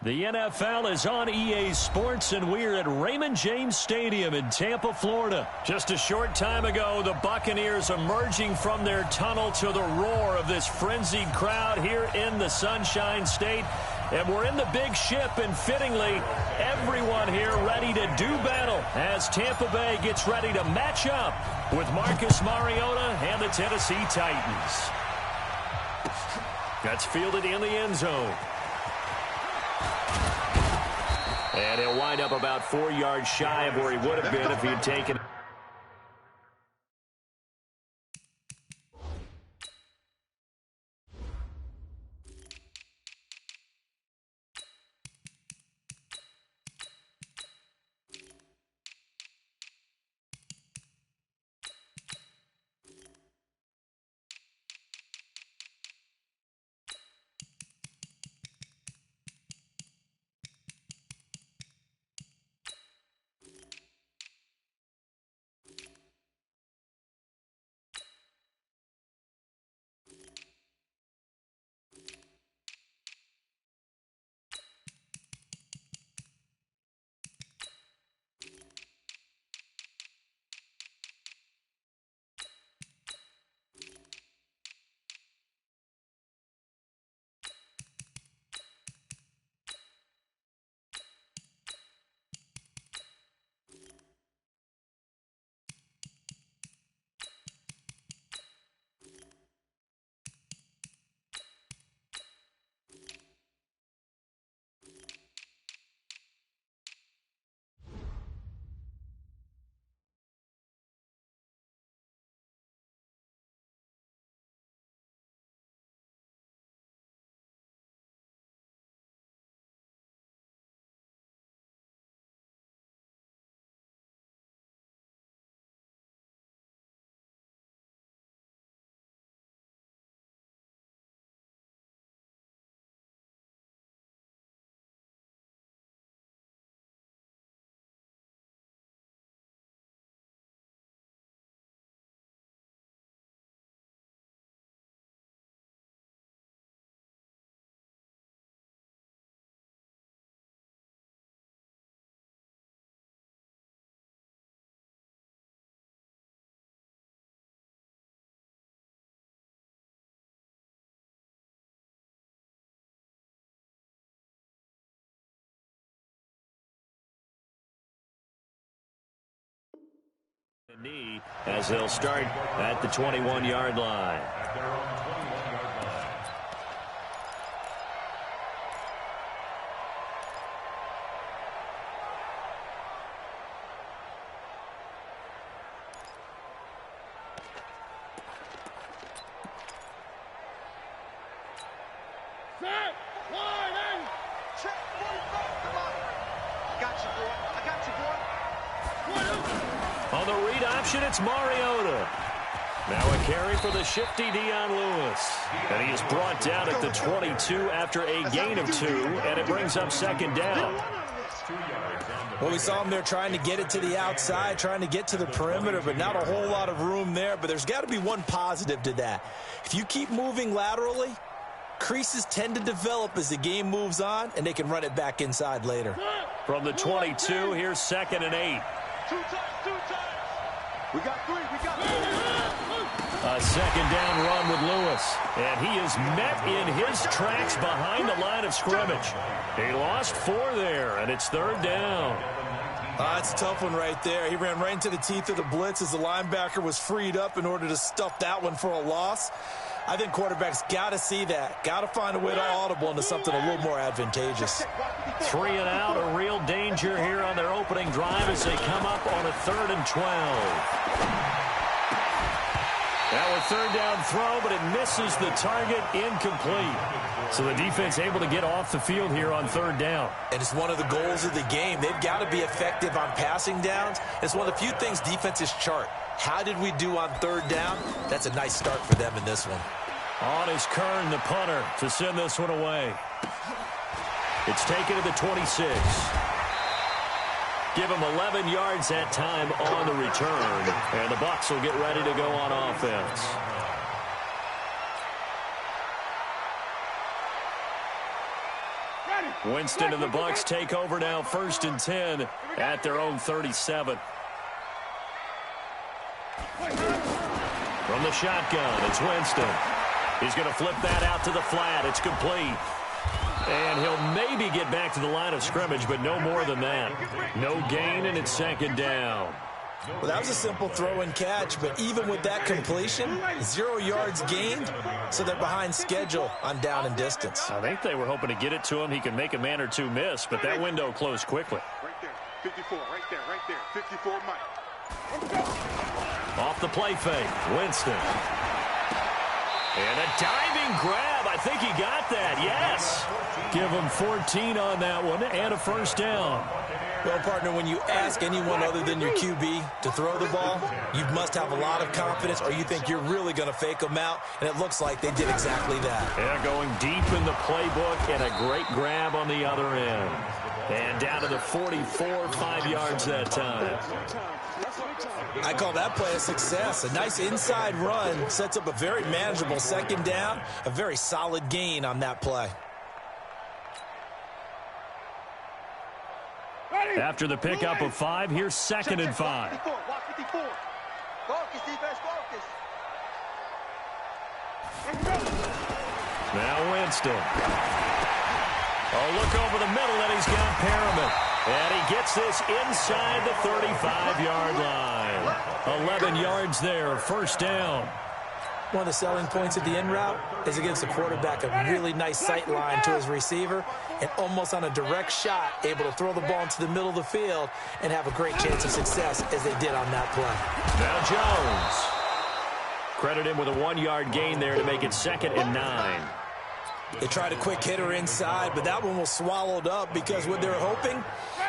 The NFL is on EA Sports, and we're at Raymond James Stadium in Tampa, Florida. Just a short time ago, the Buccaneers emerging from their tunnel to the roar of this frenzied crowd here in the Sunshine State. And we're in the big ship, and fittingly, everyone here ready to do battle as Tampa Bay gets ready to match up with Marcus Mariota and the Tennessee Titans. That's fielded in the end zone. And he'll wind up about 4 yards shy of where he would have been if he had taken it. Knee as they'll start at the 21-yard line. Set, line, and check. Come on. I got you, boy. I got you, boy. On the read option, it's Mariota. Now a carry for the shifty Dion Lewis. And he is brought down at the 22 after a gain of 2, and it brings up second down. Well, we saw him there trying to get it to the outside, trying to get to the perimeter, but not a whole lot of room there. But there's got to be one positive to that. If you keep moving laterally, creases tend to develop as the game moves on, and they can run it back inside later. From the 22, here's 2nd and 8. Two times. We got 3. A second down run with Lewis. And he is met in his tracks behind the line of scrimmage. He lost 4 there, and it's 3rd down. That's a tough one right there. He ran right into the teeth of the blitz as the linebacker was freed up in order to stuff that one for a loss. I think quarterbacks got to see that. Got to find a way to audible into something a little more advantageous. 3 and out, a real danger here on their opening drive as they come up on a 3rd and 12. Now a 3rd down throw, but it misses the target, incomplete. So the defense able to get off the field here on 3rd down. And it's one of the goals of the game. They've got to be effective on passing downs. It's one of the few things defenses chart. How did we do on 3rd down? That's a nice start for them in this one. On is Kern, the punter, to send this one away. It's taken to the 26. Give him 11 yards that time on the return. And the Bucs will get ready to go on offense. Ready. Winston and the Bucs take over now, 1st and 10 at their own 37. From the shotgun, it's Winston. He's going to flip that out to the flat. It's complete. And he'll maybe get back to the line of scrimmage, but no more than that. No gain, and it's 2nd down. Well, that was a simple throw and catch, but even with that completion, 0 yards gained, so they're behind schedule on down and distance. I think they were hoping to get it to him. He can make a man or two miss, but that window closed quickly. Right there, 54, right there, 54 Mike. Off the play fake, Winston. And a diving grab. I think he got that, yes. Give him 14 on that one and a 1st down. Well, partner, when you ask anyone other than your QB to throw the ball, you must have a lot of confidence or you think you're really going to fake them out, and it looks like they did exactly that. Yeah, going deep in the playbook and a great grab on the other end. And down to the 44, 5 yards that time. I call that play a success. A nice inside run sets up a very manageable 2nd down, a very solid gain on that play. After the pickup of 5, here's 2nd and 5. 54, watch 54. Focus, defense, focus. Now Winston. Oh, look over the middle, and he's got Perriman. And he gets this inside the 35-yard line. 11 yards there, 1st down. One of the selling points of the in route is it gives the quarterback a really nice sight line to his receiver and almost on a direct shot able to throw the ball into the middle of the field and have a great chance of success as they did on that play. Now Jones. Credit him with a 1-yard gain there to make it 2nd and 9. They tried a quick hitter inside, but that one was swallowed up because what they're hoping,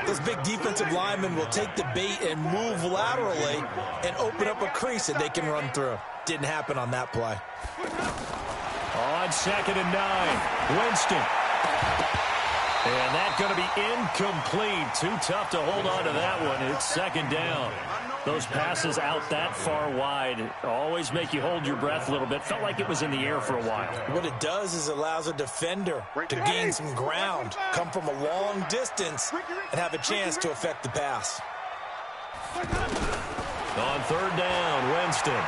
those big defensive linemen will take the bait and move laterally and open up a crease that they can run through. Didn't happen on that play. On 2nd and 9, Winston. And that's going to be incomplete. Too tough to hold on to that one. It's 2nd down. Those passes out that far wide always make you hold your breath a little bit. Felt like it was in the air for a while. What it does is allows a defender to gain some ground, come from a long distance, and have a chance to affect the pass. On 3rd down, Winston.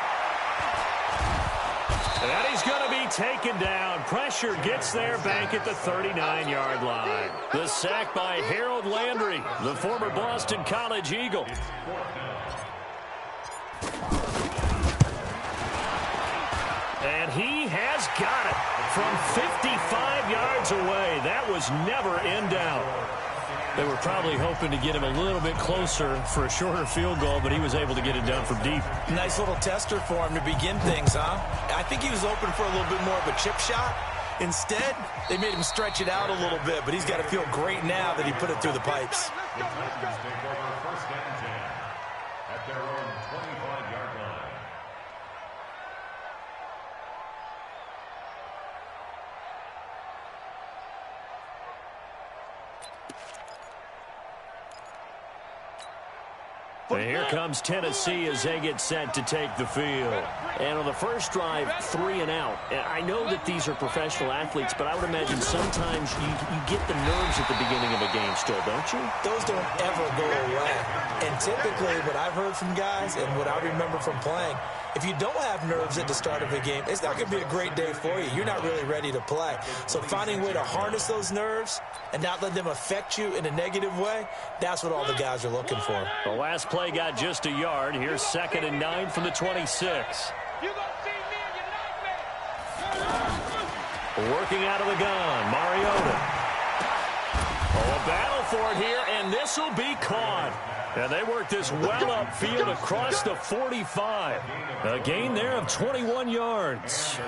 And he's going to be taken down. Pressure gets there back at the 39-yard line. The sack by Harold Landry, the former Boston College Eagle. And he has got it from 55 yards away. That was never in doubt. They were probably hoping to get him a little bit closer for a shorter field goal, but he was able to get it done from deep. Nice little tester for him to begin things, huh? I think he was open for a little bit more of a chip shot. Instead, they made him stretch it out a little bit, but he's got to feel great now that he put it through the pipes. At their own 25-yard line. And here comes Tennessee as they get set to take the field. And on the first drive, 3 and out. I know that these are professional athletes, but I would imagine sometimes you get the nerves at the beginning of a game still, don't you? Those don't ever go away. And typically what I've heard from guys and what I remember from playing, if you don't have nerves at the start of a game, it's not going to be a great day for you. You're not really ready to play. So finding a way to harness those nerves and not let them affect you in a negative way, that's what all the guys are looking for. The last play got just a yard. Here's 2nd and 9 from the 26. Working out of the gun, Mariota. Oh, a battle for it here, and this will be caught. And they work this well upfield across the 45. A gain there of 21 yards.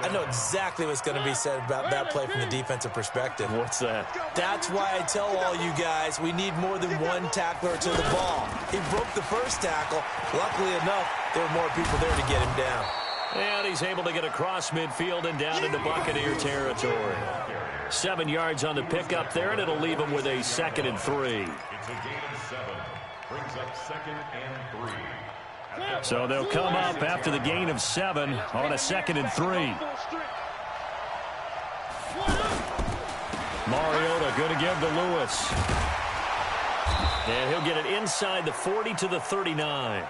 I know exactly what's going to be said about that play from the defensive perspective. What's that? That's why I tell all you guys we need more than one tackler to the ball. He broke the first tackle. Luckily enough, there were more people there to get him down. And he's able to get across midfield and down into Buccaneer territory. 7 yards on the pickup there, and it'll leave him with a 2nd and 3. It's a gain of 7. Brings up 2nd and 3. So they'll come up after the gain of 7 on a 2nd and 3. Mariota going to give to Lewis. And he'll get it inside the 40 to the 39.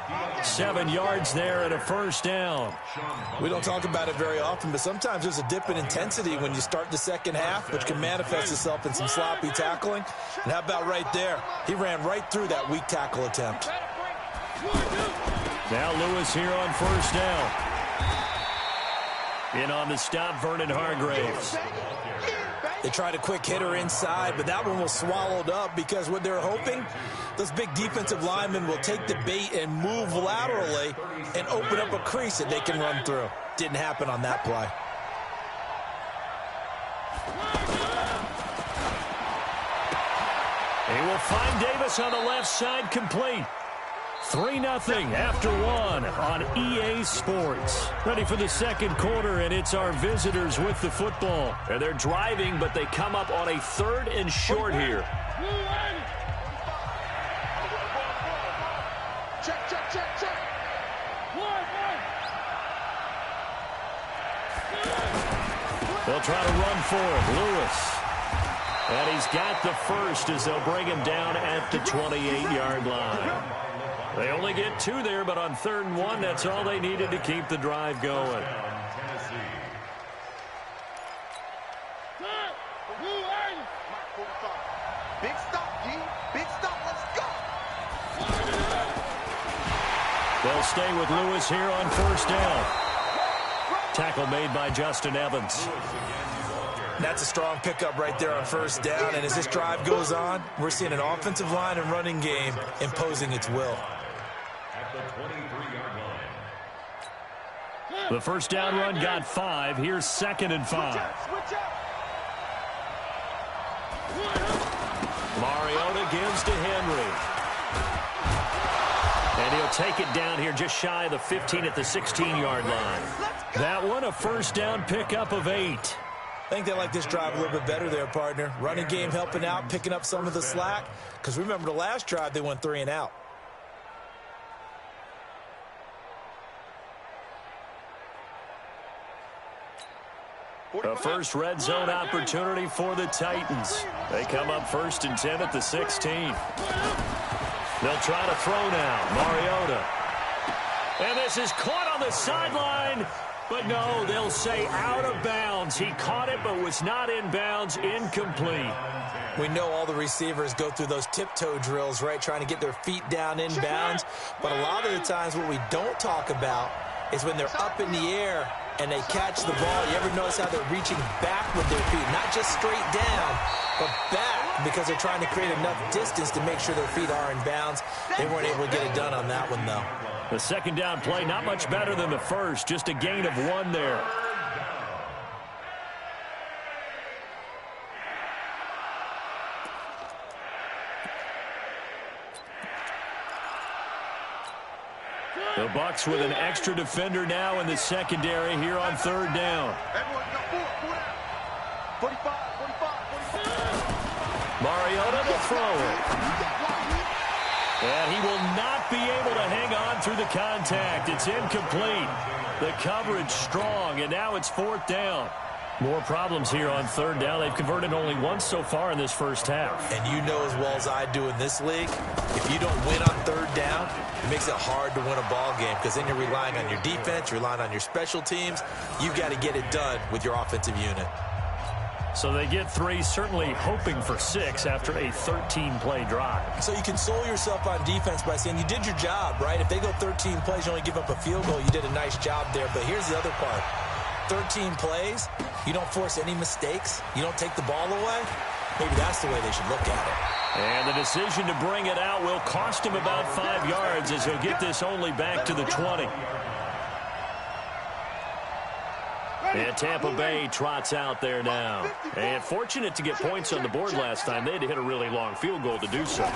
7 yards there and a first down. We don't talk about it very often, but sometimes there's a dip in intensity when you start the second half, which can manifest itself in some sloppy tackling. And how about right there? He ran right through that weak tackle attempt. Now Lewis here on first down. In on the stop, Vernon Hargraves. They tried a quick hitter inside, but that one was swallowed up because what they're hoping, those big defensive linemen will take the bait and move laterally and open up a crease that they can run through. Didn't happen on that play. He will find Davis on the left side, complete. 3-0 after 1 on EA Sports. Ready for the second quarter, and it's our visitors with the football. And they're driving, but they come up on a 3rd and short here. Check. They'll try to run for it. Lewis. And he's got the first as they'll bring him down at the 28-yard line. They only get 2 there, but on 3rd and 1, that's all they needed to keep the drive going. Big stop, D. Big stop. Let's go. They'll stay with Lewis here on first down. Tackle made by Justin Evans. That's a strong pickup right there on first down, and as this drive goes on, we're seeing an offensive line and running game imposing its will. The first down run got 5. Here's 2nd and 5. Mariota gives to Henry. And he'll take it down here just shy of the 15 at the 16-yard line. That one a first down pickup of 8. I think they like this drive a little bit better there, partner. Running game helping out, picking up some of the slack. Because remember the last drive, they went 3 and out. A first red zone opportunity for the Titans. They come up 1st and 10 at the 16. They'll try to throw now. Mariota. And this is caught on the sideline. But no, they'll say out of bounds. He caught it but was not in bounds. Incomplete. We know all the receivers go through those tiptoe drills, right, trying to get their feet down in bounds. But a lot of the times what we don't talk about is when they're up in the air and they catch the ball. You ever notice how they're reaching back with their feet? Not just straight down, but back, because they're trying to create enough distance to make sure their feet are in bounds. They weren't able to get it done on that one, though. The second down play, not much better than the first. Just a gain of 1 there. The Bucs with an extra defender now in the secondary here on 3rd down. Everyone go 45. Mariota to throw it. And he will not be able to hang on through the contact. It's incomplete. The coverage strong, and now it's 4th down. More problems here on 3rd down. They've converted only once so far in this first half. And you know as well as I do in this league, if you don't win on 3rd down, it makes it hard to win a ball game because then you're relying on your defense, you're relying on your special teams. You've got to get it done with your offensive unit. So they get 3, certainly hoping for 6 after a 13-play drive. So you console yourself on defense by saying you did your job, right? If they go 13 plays, you only give up a field goal, you did a nice job there. But here's the other part. 13 plays, you don't force any mistakes, you don't take the ball away. Maybe that's the way they should look at it. And the decision to bring it out will cost him about 5 yards as he'll get this only back to the 20. And Tampa Bay trots out there now. And fortunate to get points on the board last time. They had to hit a really long field goal to do so.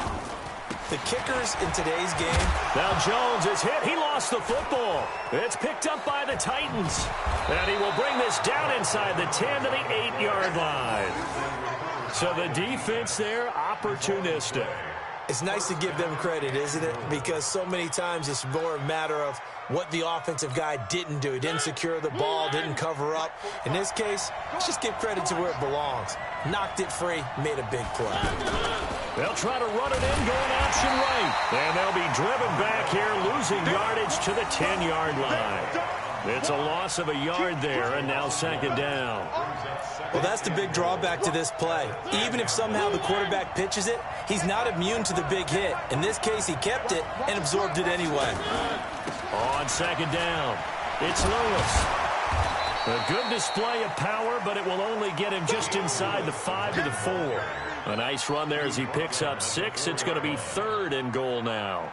The kickers in today's game. Now Jones is hit. He lost the football. It's picked up by the Titans. And he will bring this down inside the 10 to the 8-yard line. So the defense there, opportunistic. It's nice to give them credit, isn't it? Because so many times it's more a matter of what the offensive guy didn't do. He didn't secure the ball, didn't cover up. In this case, let's just give credit to where it belongs. Knocked it free, made a big play. They'll try to run it in, going option right. And they'll be driven back here, losing yardage to the 10-yard line. It's a loss of a yard there, and now second down. Well, that's the big drawback to this play. Even if somehow the quarterback pitches it, he's not immune to the big hit. In this case, he kept it and absorbed it anyway. On second down, it's Lewis. A good display of power, but it will only get him just inside the 5 to the 4. A nice run there as he picks up 6. It's going to be 3rd and goal now.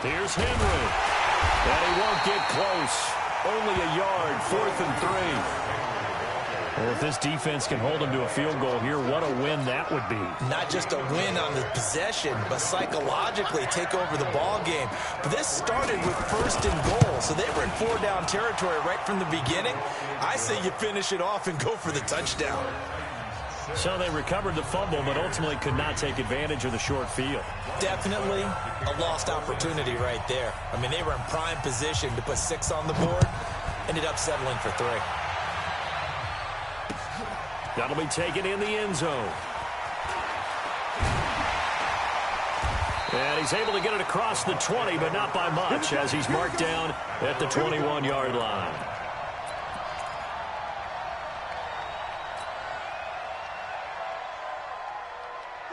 Here's Henry. And he won't get close. Only a yard, 4th and 3. Well, if this defense can hold them to a field goal here, what a win that would be. Not just a win on the possession, but psychologically take over the ball game. But this started with 1st and goal, so they were in 4-down territory right from the beginning. I say you finish it off and go for the touchdown. So they recovered the fumble, but ultimately could not take advantage of the short field. Definitely A lost opportunity right there. I mean, they were in prime position to put 6 on the board. Ended up settling for 3. That'll be taken in the end zone. And he's able to get it across the 20, but not by much, as he's marked down at the 21-yard line.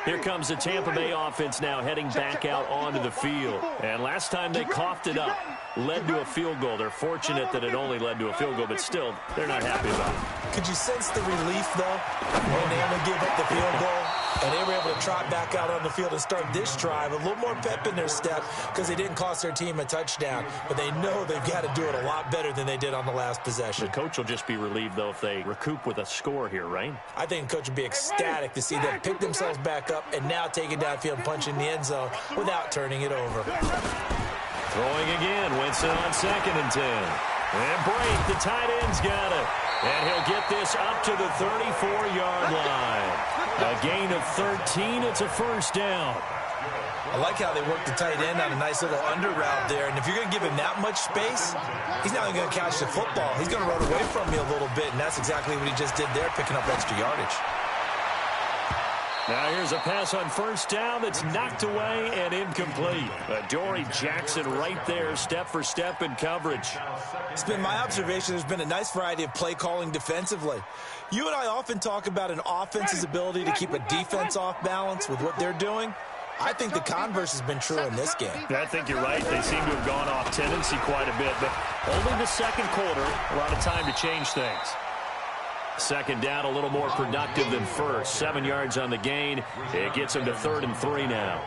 Here comes the Tampa Bay offense now heading back out onto the field. And last time they coughed it up, led to a field goal. They're fortunate that it only led to a field goal, but still, they're not happy about it. Could you sense the relief, though, when they only gave up the field goal? And they were able to trot back out on the field and start this drive. A little more pep in their step because they didn't cost their team a touchdown. But they know they've got to do it a lot better than they did on the last possession. The coach will just be relieved, though, if they recoup with a score here, right? I think the coach would be ecstatic to see them pick themselves back up and now take it downfield and punch in the end zone without turning it over. Throwing again. Winston on 2nd and 10. And Brake, the tight end's got it. And he'll get this up to the 34-yard line. A gain of 13. It's a 1st down. I like how they work the tight end on a nice little under route there. And if you're going to give him that much space, he's not going to catch the football. He's going to run away from me a little bit, and that's exactly what he just did there, picking up extra yardage. Now here's a pass on 1st down that's knocked away and incomplete. Adoree Jackson right there, step for step in coverage. It's been my observation there's been a nice variety of play calling defensively. You and I often talk about an offense's ability to keep a defense off balance with what they're doing. I think the converse has been true in this game. I think you're right. They seem to have gone off tendency quite a bit, but only the 2nd quarter, a lot of time to change things. 2nd down, a little more productive than 1st. 7 yards on the gain. It gets them to 3rd and 3 now.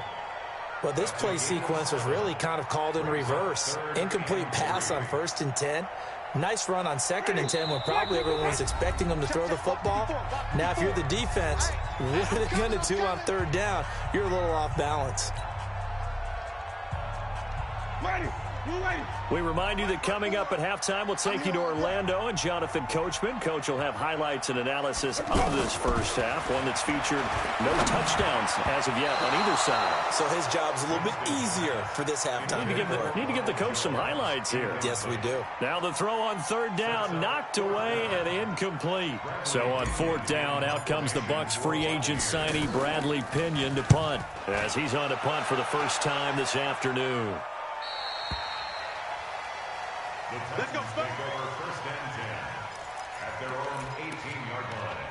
Well, this play sequence was really kind of called in reverse. Incomplete pass on 1st and 10. Nice run on 2nd and 10 when probably everyone was expecting them to throw the football. Now, if you're the defense, what are they going to do on 3rd down? You're a little off balance. We remind you that coming up at halftime, we'll take you to Orlando and Jonathan Coachman. Coach will have highlights and analysis of this 1st half, one that's featured no touchdowns as of yet on either side. So his job's a little bit easier for this halftime. Need to give the coach some highlights here. Yes, we do. Now the throw on 3rd down, knocked away and incomplete. So on 4th down, out comes the Bucs free agent signee Bradley Pinion to punt, as he's on to punt for the first time this afternoon. Let's go. Take over 1st and 10 at their own 18-yard line.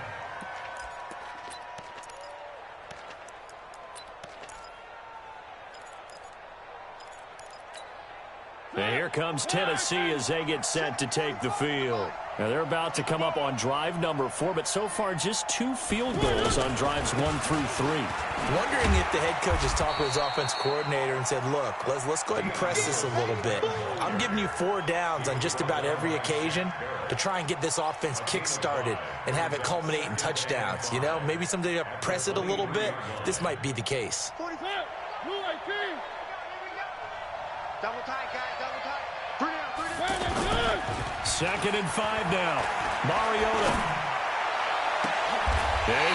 And here comes Tennessee as they get set to take the field. Now they're about to come up on drive number 4, but so far just 2 field goals on drives 1 through 3. Wondering if the head coach has talked with his offense coordinator and said, look, let's go ahead and press this a little bit. I'm giving you 4 downs on just about every occasion to try and get this offense kick-started and have it culminate in touchdowns. You know, maybe someday to press it a little bit. This might be the case. Double tight, guys, double tight. 3 down. 2nd and 5 now. Mariota.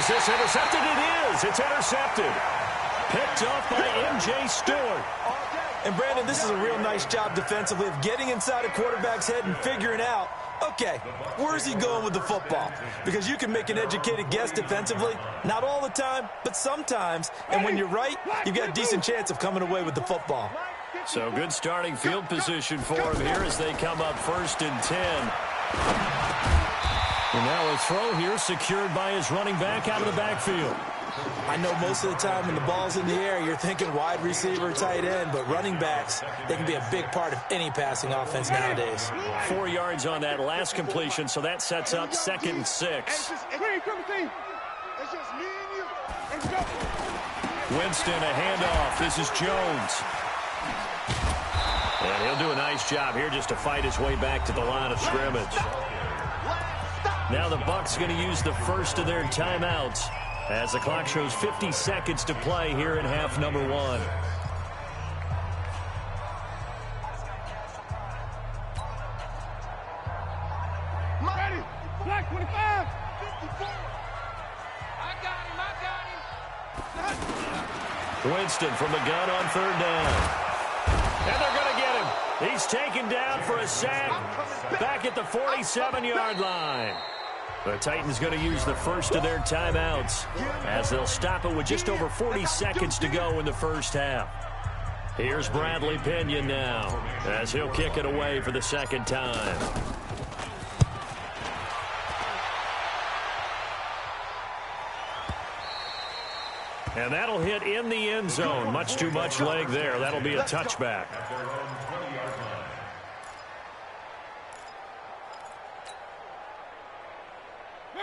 Is this intercepted? It is. It's intercepted. Picked up by M.J. Stewart. And, Brandon, this is a real nice job defensively of getting inside a quarterback's head and figuring out, okay, where's he going with the football? Because you can make an educated guess defensively, not all the time, but sometimes. And when you're right, you've got a decent chance of coming away with the football. So good starting field position for him here as they come up 1st and 10. And now a throw here secured by his running back out of the backfield. I know most of the time when the ball's in the air, you're thinking wide receiver, tight end, but running backs, they can be a big part of any passing offense nowadays. 4 yards on that last completion, so that sets up 2nd and 6. Winston, a handoff. This is Jones. And he'll do a nice job here just to fight his way back to the line of scrimmage. Now the Bucs going to use the first of their timeouts as the clock shows 50 seconds to play here in half number 1. Ready. Black 25. 54. I got him. Winston from the gun on 3rd down. And they're going to get him. He's taken down for a sack back at the 47-yard line. The Titans going to use the first of their timeouts as they'll stop it with just over 40 seconds to go in the first half. Here's Bradley Pinion now as he'll kick it away for the 2nd time. And that'll hit in the end zone. Much too much leg there. That'll be a touchback.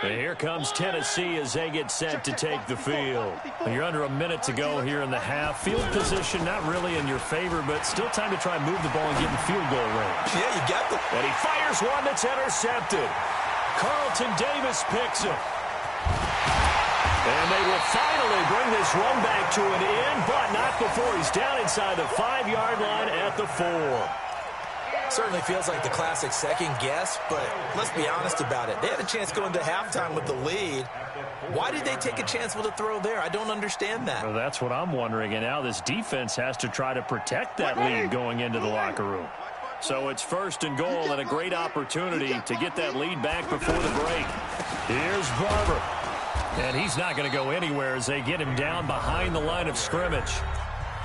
And here comes Tennessee as they get set to take the field. You're under a minute to go here in the half. Field position not really in your favor, but still time to try and move the ball and get in field goal range. Yeah, you got the... And he fires one that's intercepted. Carlton Davis picks it. And they will finally bring this run back to an end, but not before he's down inside the 5-yard line at the 4. Certainly feels like the classic second guess, but let's be honest about it. They had a chance going to halftime with the lead. Why did they take a chance with a throw there? I don't understand that. Well, that's what I'm wondering, and now this defense has to try to protect that lead going into the locker room. So it's 1st and goal and a great opportunity to get that lead back before the break. Here's Barber. And he's not going to go anywhere as they get him down behind the line of scrimmage.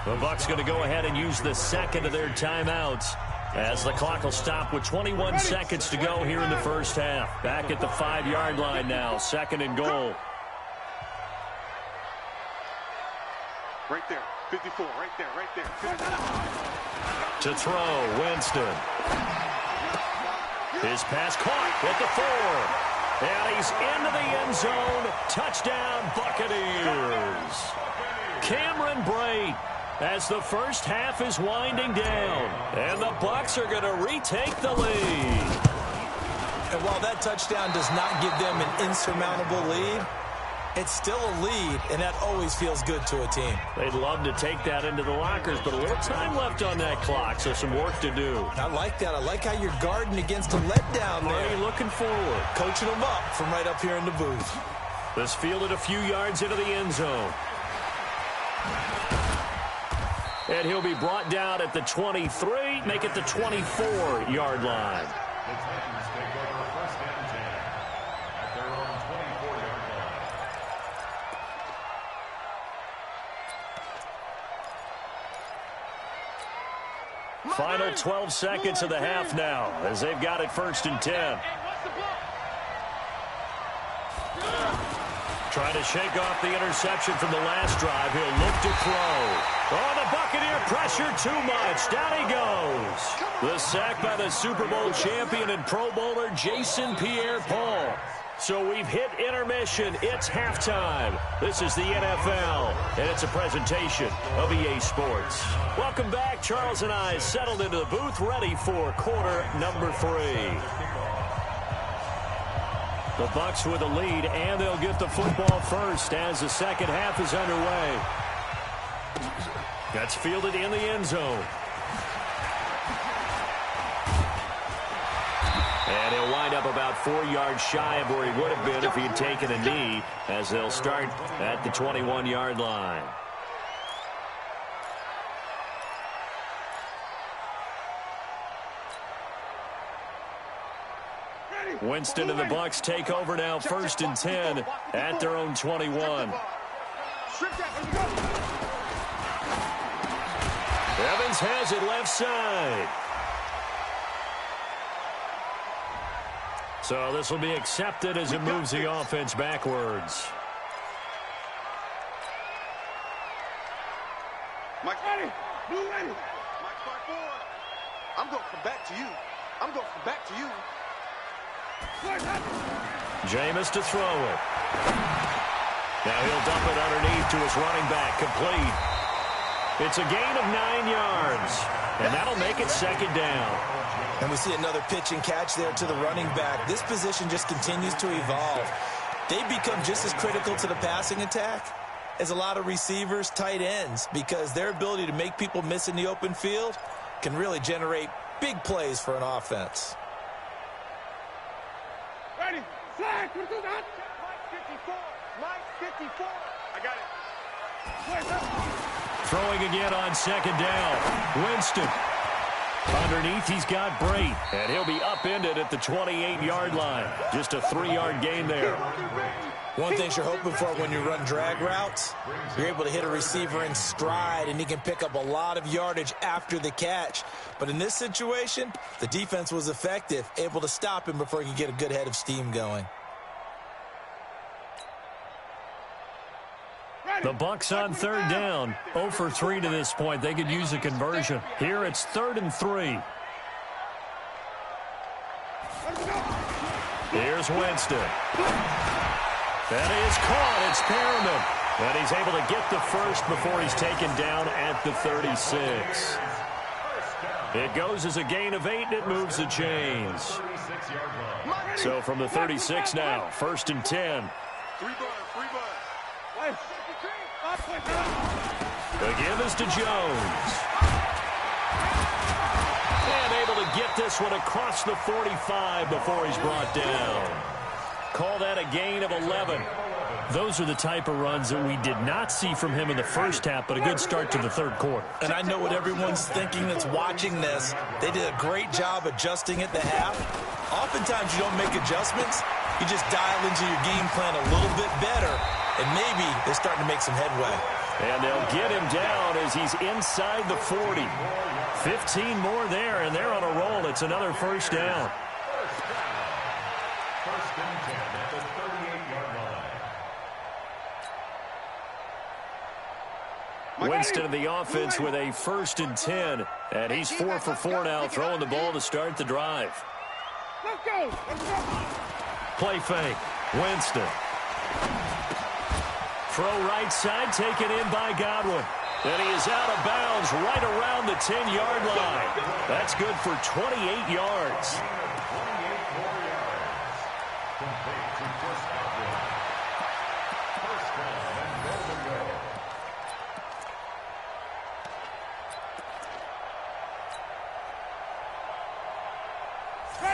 The Bucs going to go ahead and use the 2nd of their timeouts as the clock will stop with 21 seconds to go here in the first half. Back at the 5-yard line now, 2nd and goal. Right there, 54, right there. To throw, Winston. His pass caught at the 4. And he's into the end zone. Touchdown, Buccaneers. Cameron Brate as the first half is winding down. And the Bucs are going to retake the lead. And while that touchdown does not give them an insurmountable lead, it's still a lead, and that always feels good to a team. They'd love to take that into the lockers, but a little time left on that clock, so some work to do. I like that. I like how you're guarding against a letdown there. Already looking forward. Coaching them up from right up here in the booth. This fielded a few yards into the end zone. And he'll be brought down at the 23, make it the 24-yard line. Final 12 seconds of the half now as they've got it 1st and 10. Trying to shake off the interception from the last drive. He'll look to throw. Oh, the Buccaneer pressure too much. Down he goes. The sack by the Super Bowl champion and Pro Bowler Jason Pierre-Paul. So we've hit intermission. It's halftime. This is the NFL, and it's a presentation of EA Sports. Welcome back. Charles and I settled into the booth, ready for quarter number 3. The Bucs with a lead, and they'll get the football first as the second half is underway. That's fielded in the end zone. And he'll wind up about 4 yards shy of where he would have been if he had taken a knee, as they'll start at the 21-yard line. Winston and the Bucs take over now, 1st and 10 at their own 21. Evans has it left side. So this will be accepted as it moves the offense backwards. Mike, ready. Blue ready. Mike, fight forward. I'm going to come back to you. I'm going to come back to you. Jameis to throw it. Now he'll dump it underneath to his running back. Complete. It's a gain of 9 yards. And that'll make it 2nd down. And we see another pitch and catch there to the running back. This position just continues to evolve. They become just as critical to the passing attack as a lot of receivers, tight ends, because their ability to make people miss in the open field can really generate big plays for an offense. Ready. Flag. Mike 54. Mike 54. I got it. Throwing again on 2nd down. Winston. Underneath, he's got Brate, and he'll be upended at the 28-yard line. Just a 3-yard gain there. One thing you're hoping for when you run drag routes, you're able to hit a receiver in stride, and he can pick up a lot of yardage after the catch. But in this situation, the defense was effective, able to stop him before he could get a good head of steam going. The Bucs on 3rd down. 0 for 3 to this point. They could use a conversion. Here it's 3rd and 3. Here's Winston. That is caught. It's Perriman. And he's able to get the first before he's taken down at the 36. It goes as a gain of 8, and it moves the chains. So from the 36 now, 1st and 10. The give is to Jones. And able to get this one across the 45 before he's brought down. Call that a gain of 11. Those are the type of runs that we did not see from him in the first half, but a good start to the 3rd quarter. And I know what everyone's thinking that's watching this. They did a great job adjusting at the half. Oftentimes you don't make adjustments. You just dial into your game plan a little bit better, and maybe they're starting to make some headway. And they'll get him down as he's inside the 40. 15 more there, and they're on a roll. It's another 1st down. First and 10 at the 38-yard line. Winston of the offense with a 1st and 10. And he's 4 for 4 now, throwing the ball to start the drive. Let's go. Play fake. Winston. Throw right side, taken in by Godwin. And he is out of bounds right around the 10-yard line. That's good for 28 yards.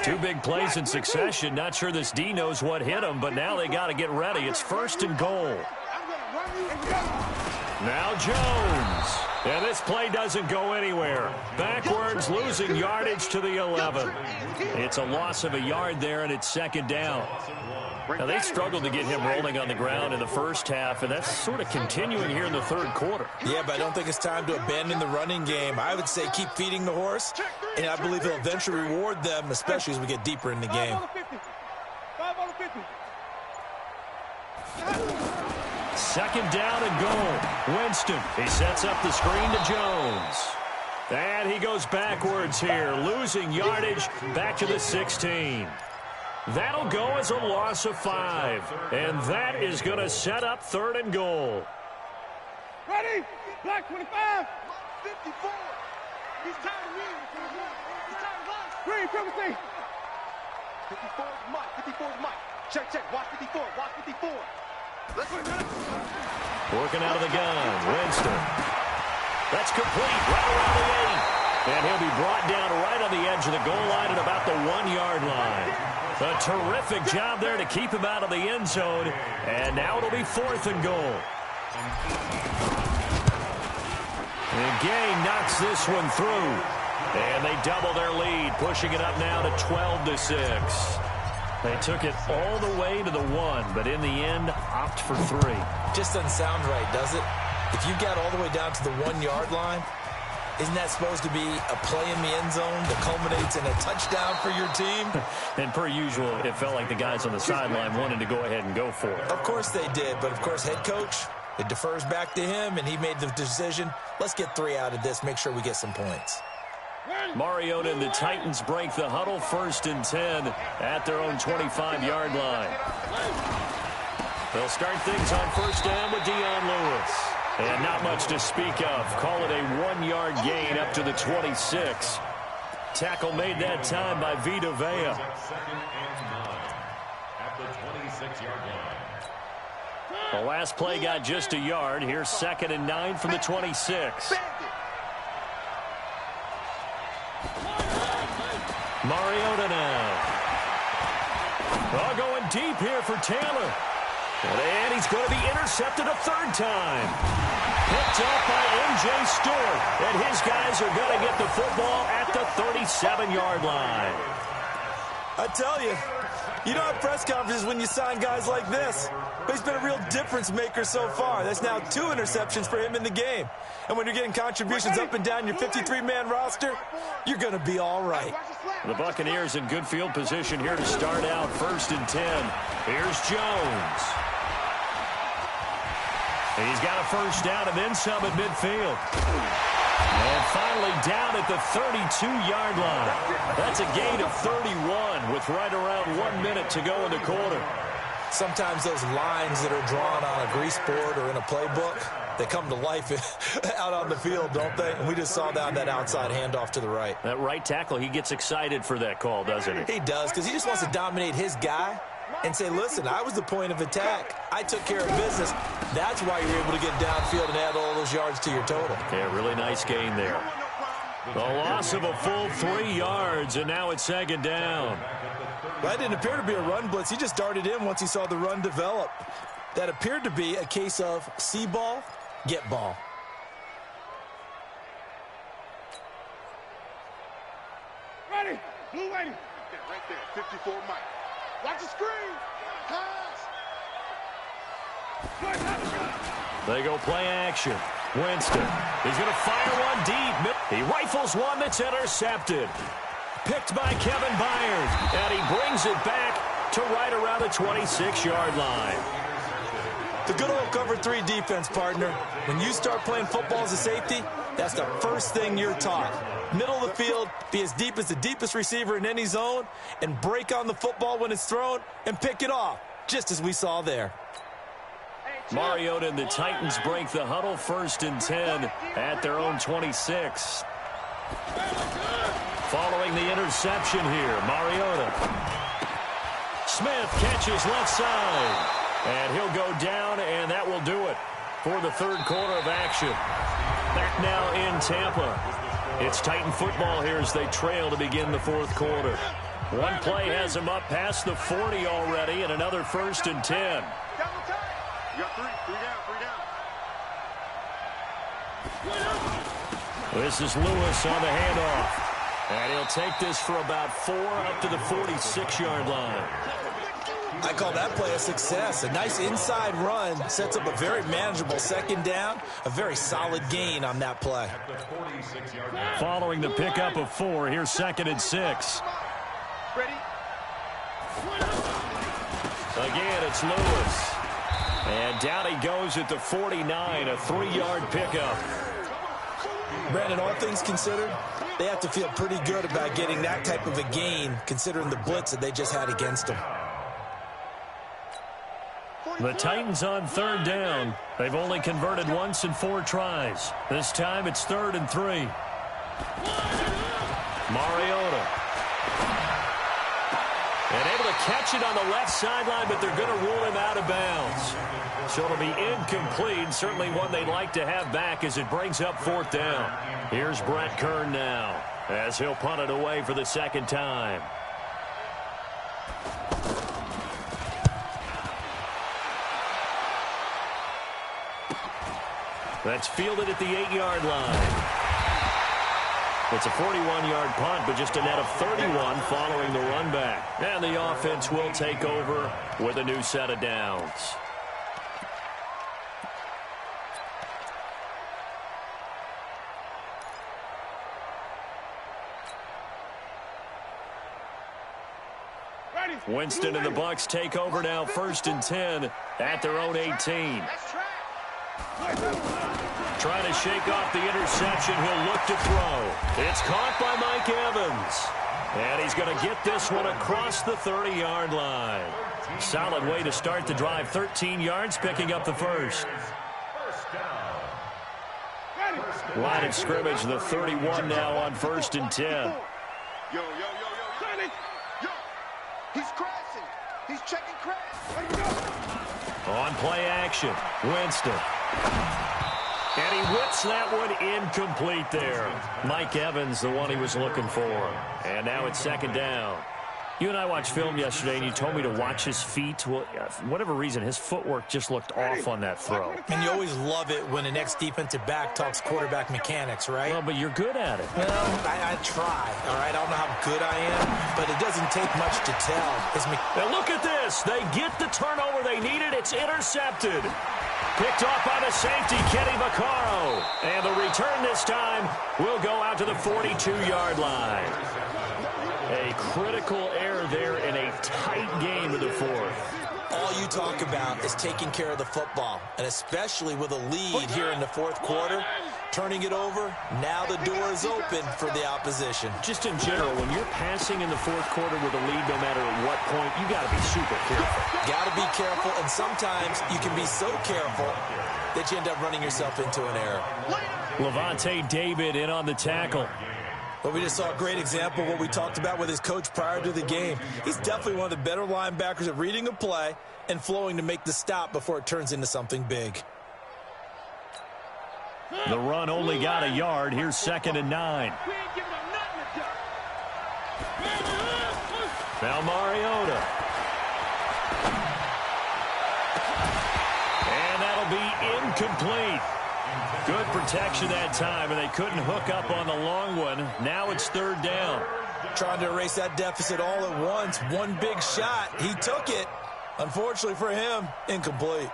Two big plays in succession. Not sure this D knows what hit him, but now they got to get ready. It's 1st and goal. Now Jones. And this play doesn't go anywhere. Backwards, losing yardage to the 11. It's a loss of a yard there, and it's 2nd down. Now, they struggled to get him rolling on the ground in the first half, and that's sort of continuing here in the 3rd quarter. Yeah, but I don't think it's time to abandon the running game. I would say keep feeding the horse, and I believe he'll eventually reward them, especially as we get deeper in the game. 2nd down and goal. Winston, he sets up the screen to Jones. And he goes backwards here, losing yardage back to the 16. That'll go as a loss of 5. And that is going to set up 3rd and goal. Ready? Black 25. 54. He's tired of winning. He's tired of us. Green, triple C. 54 is Mike. 54 is Mike. Check. Watch 54. Watch 54. Let's go. Working out of the gun. Winston. That's complete right around the 8. And he'll be brought down right on the edge of the goal line at about the 1-yard line. A terrific job there to keep him out of the end zone. And now it'll be 4th and goal. And Gang knocks this one through. And they double their lead, pushing it up now to 12-6. They took it all the way to the 1, but in the end, opt for 3. Just doesn't sound right, does it? If you got all the way down to the 1-yard line, isn't that supposed to be a play in the end zone that culminates in a touchdown for your team? And per usual, it felt like the guys on the sideline wanted to go ahead and go for it. Of course they did, but of course head coach, it defers back to him, and he made the decision, let's get 3 out of this, make sure we get some points. Mariota and the Titans break the huddle, 1st and 10 at their own 25-yard line. They'll start things on 1st down with Dion Lewis. And not much to speak of. Call it a 1-yard gain up to the 26. Tackle made that time by Vita Vea. 2nd and 9 at the 26-yard line. The last play got just a yard. Here's 2nd and 9 from the 26. Mariota now. Oh, going deep here for Taylor. And he's going to be intercepted a 3rd time. Picked up by M.J. Stewart. And his guys are going to get the football at the 37-yard line. I tell you, you don't have press conferences when you sign guys like this. But he's been a real difference maker so far. That's now 2 interceptions for him in the game. And when you're getting contributions up and down your 53-man roster, you're going to be all right. The Buccaneers in good field position here to start out 1st and 10. Here's Jones. He's got a 1st down and then some at midfield. And finally down at the 32-yard line. That's a gain of 31 with right around 1 minute to go in the quarter. Sometimes those lines that are drawn on a grease board or in a playbook, they come to life out on the field, don't they? And we just saw that outside handoff to the right. That right tackle, he gets excited for that call, doesn't he? He does, because he just wants to dominate his guy and say, listen, I was the point of attack. I took care of business. That's why you're able to get downfield and add all those yards to your total. Yeah, really nice gain there. The loss of a full 3 yards, and now it's 2nd down. That didn't appear to be a run blitz. He just darted in once he saw the run develop. That appeared to be a case of see ball, get ball. Ready. Blue lady. Right there. 54 Mike. Watch the screen. Pass. They go play action. Winston. He's going to fire one deep. He rifles one that's intercepted. Picked by Kevin Byard. And he brings it back to right around the 26-yard line. The good old cover 3 defense, partner. When you start playing football as a safety, that's the first thing you're taught. Middle of the field, be as deep as the deepest receiver in any zone, and break on the football when it's thrown and pick it off, just as we saw there. Mariota and the Titans break the huddle 1st and 10 at their own 26. Following the interception here, Mariota. Smith catches left side. And he'll go down, and that will do it for the 3rd quarter of action. Back now in Tampa. It's Titan football here as they trail to begin the 4th quarter. One play has them up past the 40 already, and another 1st and 10. You got 3 down. This is Lewis on the handoff. And he'll take this for about 4 up to the 46-yard line. I call that play a success. A nice inside run sets up a very manageable 2nd down. A very solid gain on that play. Following the pickup of 4, here's 2nd and 6. Ready? Again, it's Lewis. And down he goes at the 49, a 3-yard pickup. Brandon, all things considered, they have to feel pretty good about getting that type of a gain, considering the blitz that they just had against them. The Titans on 3rd down. They've only converted once in 4 tries. This time it's 3rd and 3. Mariota. And able to catch it on the left sideline, but they're going to rule him out of bounds. So it'll be incomplete. Certainly one they'd like to have back as it brings up 4th down. Here's Brett Kern now as he'll punt it away for the 2nd time. That's fielded at the 8-yard line. It's a 41-yard punt, but just a net of 31 following the run back. And the offense will take over with a new set of downs. Winston and the Bucs take over now, 1st and 10 at their own 18. Trying to shake off the interception. He'll look to throw. It's caught by Mike Evans. And he's going to get this one across the 30-yard line. Solid way to start the drive. 13 yards, picking up the first. Line of scrimmage, the 31 now on 1st and 10. Yo. He's crashing. He's checking crash. On play action, Winston. And he whips that one incomplete there. Mike Evans, the one he was looking for. And now it's 2nd down. You and I watched film yesterday, and you told me to watch his feet. Well, for whatever reason, his footwork just looked off on that throw. And you always love it when the next defensive back talks quarterback mechanics, right? Well, but you're good at it. Well, I try, all right? I don't know how good I am, but it doesn't take much to tell. Now look at this. They get the turnover they needed. It's intercepted. Picked off by the safety, Kenny Vaccaro. And the return this time will go out to the 42-yard line. A critical error there in a tight game in the 4th. All you talk about is taking care of the football, and especially with a lead here in the 4th quarter, turning it over, now the door is open for the opposition. Just in general, when you're passing in the 4th quarter with a lead, no matter at what point, you got to be super careful. Got to be careful, and sometimes you can be so careful that you end up running yourself into an error. Levante David in on the tackle. Well, we just saw a great example of what we talked about with his coach prior to the game. He's definitely one of the better linebackers at reading a play and flowing to make the stop before it turns into something big. The run only got a yard. Here's 2nd and 9. Now Mariota. And that'll be incomplete. Good protection that time, and they couldn't hook up on the long one. Now it's 3rd down. Trying to erase that deficit all at once. One big shot. He took it. Unfortunately for him, incomplete.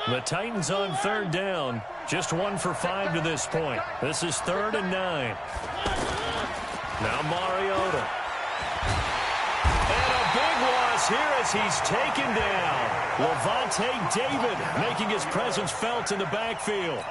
The Titans on 3rd down. Just 1 for 5 to this point. This is 3rd and 9. Now Mariota. And a big loss here as he's taken down. Levante David making his presence felt in the backfield.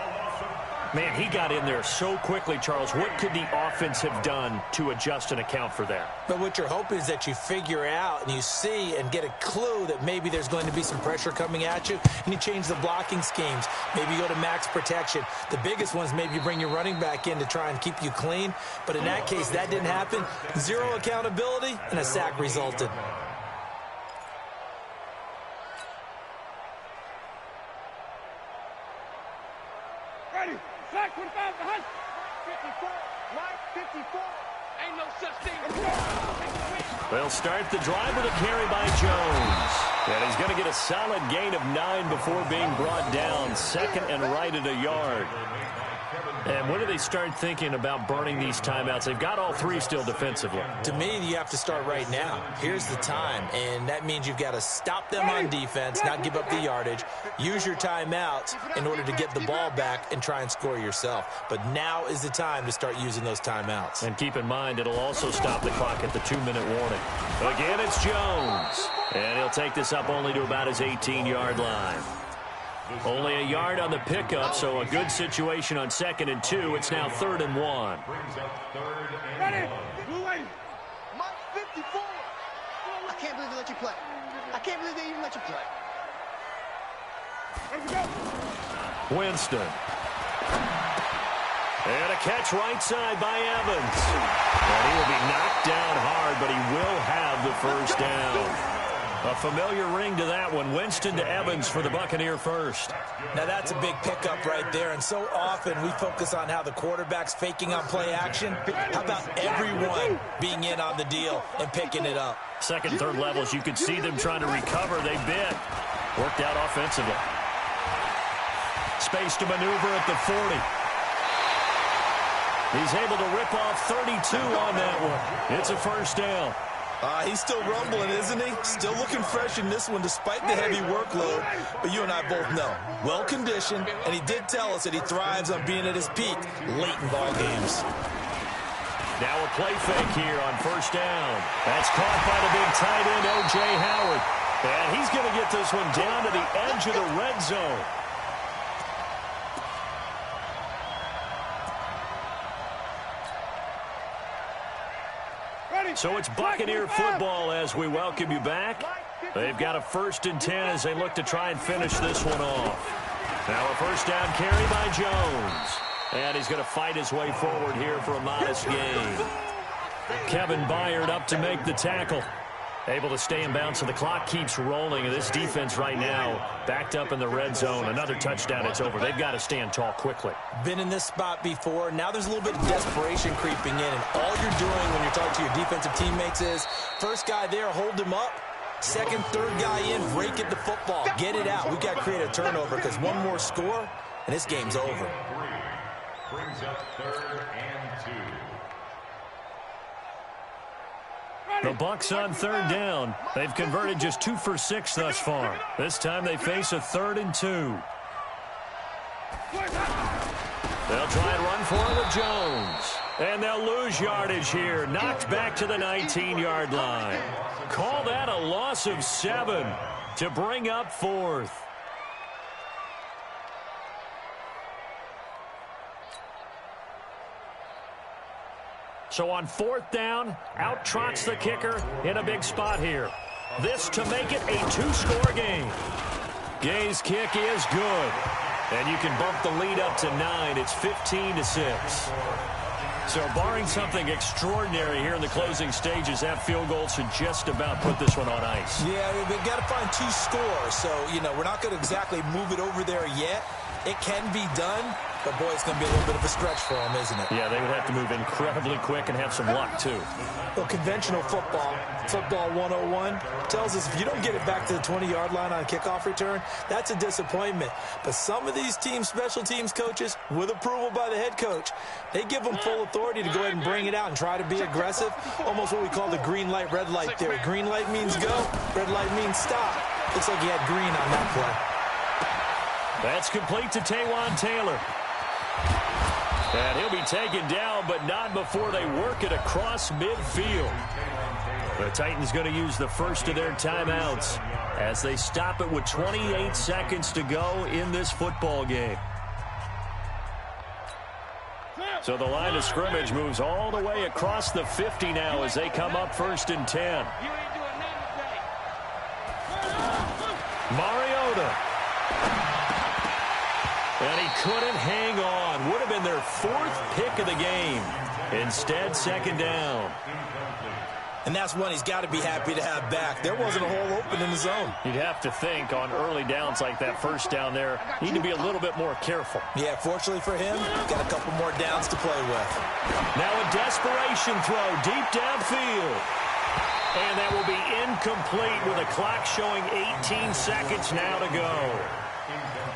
Man, he got in there so quickly, Charles. What could the offense have done to adjust and account for that? But what you're hoping is that you figure out and you see and get a clue that maybe there's going to be some pressure coming at you, and you change the blocking schemes. Maybe you go to max protection. The biggest one is maybe you bring your running back in to try and keep you clean. But in that case, that didn't happen. Zero accountability, and a sack resulted. Ready. Flag 25 behind. 54. Mike 54. Ain't no such thing. They'll start the drive with a carry by Jones. And he's going to get a solid gain of 9 before being brought down. 2nd and right at a yard. And when do they start thinking about burning these timeouts? They've got all 3 still defensively. To me, you have to start right now. Here's the time, and that means you've got to stop them on defense, not give up the yardage, use your timeouts in order to get the ball back and try and score yourself. But now is the time to start using those timeouts. And keep in mind, it'll also stop the clock at the 2-minute warning. Again, it's Jones. And he'll take this up only to about his 18-yard line. Only a yard on the pickup, so a good situation on 2nd and 2. It's now 3rd and 1. Ready. Blue lane. Mike 54. I can't believe they let you play. I can't believe they even let you play. Ready to go. Winston. And a catch right side by Evans. And he will be knocked down hard, but he will have the first down. A familiar ring to that one. Winston to Evans for the Buccaneer first. Now that's a big pickup right there, and so often we focus on how the quarterback's faking on play action. How about everyone being in on the deal and picking it up? Second and third levels, you could see them trying to recover. They bit. Worked out offensively. Space to maneuver at the 40. He's able to rip off 32 on that one. It's a first down. He's still rumbling, isn't he? Still looking fresh in this one despite the heavy workload. But you and I both know, well-conditioned, and he did tell us that he thrives on being at his peak late in ball games. Now a play fake here on first down. That's caught by the big tight end, O.J. Howard. And he's going to get this one down to the edge of the red zone. So it's Buccaneer football as we welcome you back. They've got a 1st and 10 as they look to try and finish this one off. Now a first down carry by Jones. And he's going to fight his way forward here for a modest gain. Kevin Byard up to make the tackle. Able to stay in bounds, so the clock keeps rolling. And this defense right now backed up in the red zone. Another touchdown, it's over. They've got to stand tall quickly. Been in this spot before. Now there's a little bit of desperation creeping in. And all you're doing when you're talking to your defensive teammates is, first guy there, hold him up. Second, third guy in, break it the football. Get it out. We've got to create a turnover because one more score, and this game's over. Brings up 3rd and 2. The Bucs on 3rd down. They've converted just 2 for 6 thus far. This time they face a 3rd and 2. They'll try and run for it with Jones. And they'll lose yardage here. Knocked back to the 19-yard line. Call that a loss of 7 to bring up 4th. So on 4th down, out trots the kicker in a big spot here. This to make it a 2-score game. Gay's kick is good. And you can bump the lead up to 9. It's 15-6. So barring something extraordinary here in the closing stages, that field goal should just about put this one on ice. Yeah, they've got to find 2 scores. So, we're not going to exactly move it over there yet. It can be done, but, boy, it's going to be a little bit of a stretch for them, isn't it? Yeah, they would have to move incredibly quick and have some luck, too. Well, conventional football 101, tells us if you don't get it back to the 20-yard line on a kickoff return, that's a disappointment. But some of these teams, special teams coaches, with approval by the head coach, they give them full authority to go ahead and bring it out and try to be aggressive, almost what we call the green light, red light theory. Green light means go, red light means stop. Looks like he had green on that play. That's complete to Taywan Taylor. And he'll be taken down, but not before they work it across midfield. The Titans going to use the first of their timeouts as they stop it with 28 seconds to go in this football game. So the line of scrimmage moves all the way across the 50 now as they come up 1st and 10. Mariota. And he couldn't hang on. Would have been their 4th pick of the game. Instead, 2nd down. And that's one he's got to be happy to have back. There wasn't a hole open in the zone. You'd have to think on early downs like that first down there, need to be a little bit more careful. Yeah, fortunately for him, got a couple more downs to play with. Now a desperation throw deep downfield. And that will be incomplete with a clock showing 18 seconds now to go.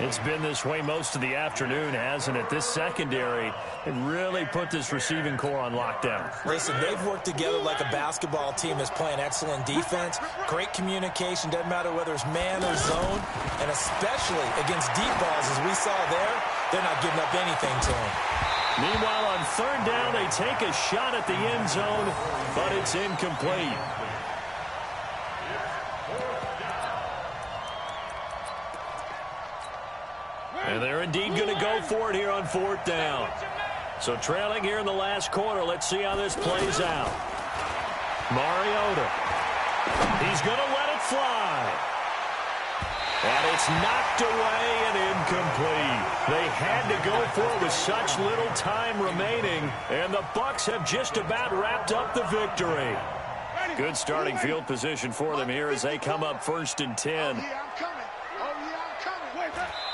It's been this way most of the afternoon, hasn't it? This secondary, it really put this receiving core on lockdown. Listen, they've worked together like a basketball team that's playing excellent defense. Great communication, doesn't matter whether it's man or zone. And especially against deep balls, as we saw there, they're not giving up anything to them. Meanwhile, on 3rd down, they take a shot at the end zone, but it's incomplete. And they're indeed going to go for it here on 4th down. So trailing here in the last quarter, let's see how this plays out. Mariota. He's going to let it fly. And it's knocked away and incomplete. They had to go for it with such little time remaining, and the Bucs have just about wrapped up the victory. Good starting field position for them here as they come up 1st and 10.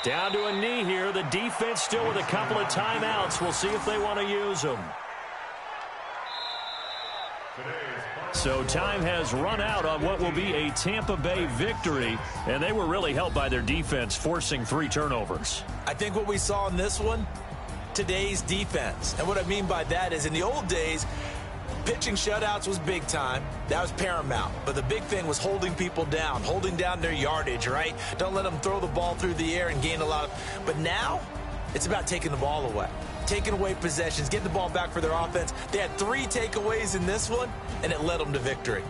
Down to a knee here. The defense still with a couple of timeouts. We'll see if they want to use them. So time has run out on what will be a Tampa Bay victory, and they were really helped by their defense forcing 3 turnovers. I think what we saw in this one, today's defense. And what I mean by that is in the old days, pitching shutouts was big time. That was paramount. But the big thing was holding people down, holding down their yardage, right? Don't let them throw the ball through the air and gain a lot of... But now, it's about taking the ball away. Taking away possessions, getting the ball back for their offense. They had 3 takeaways in this one, and it led them to victory.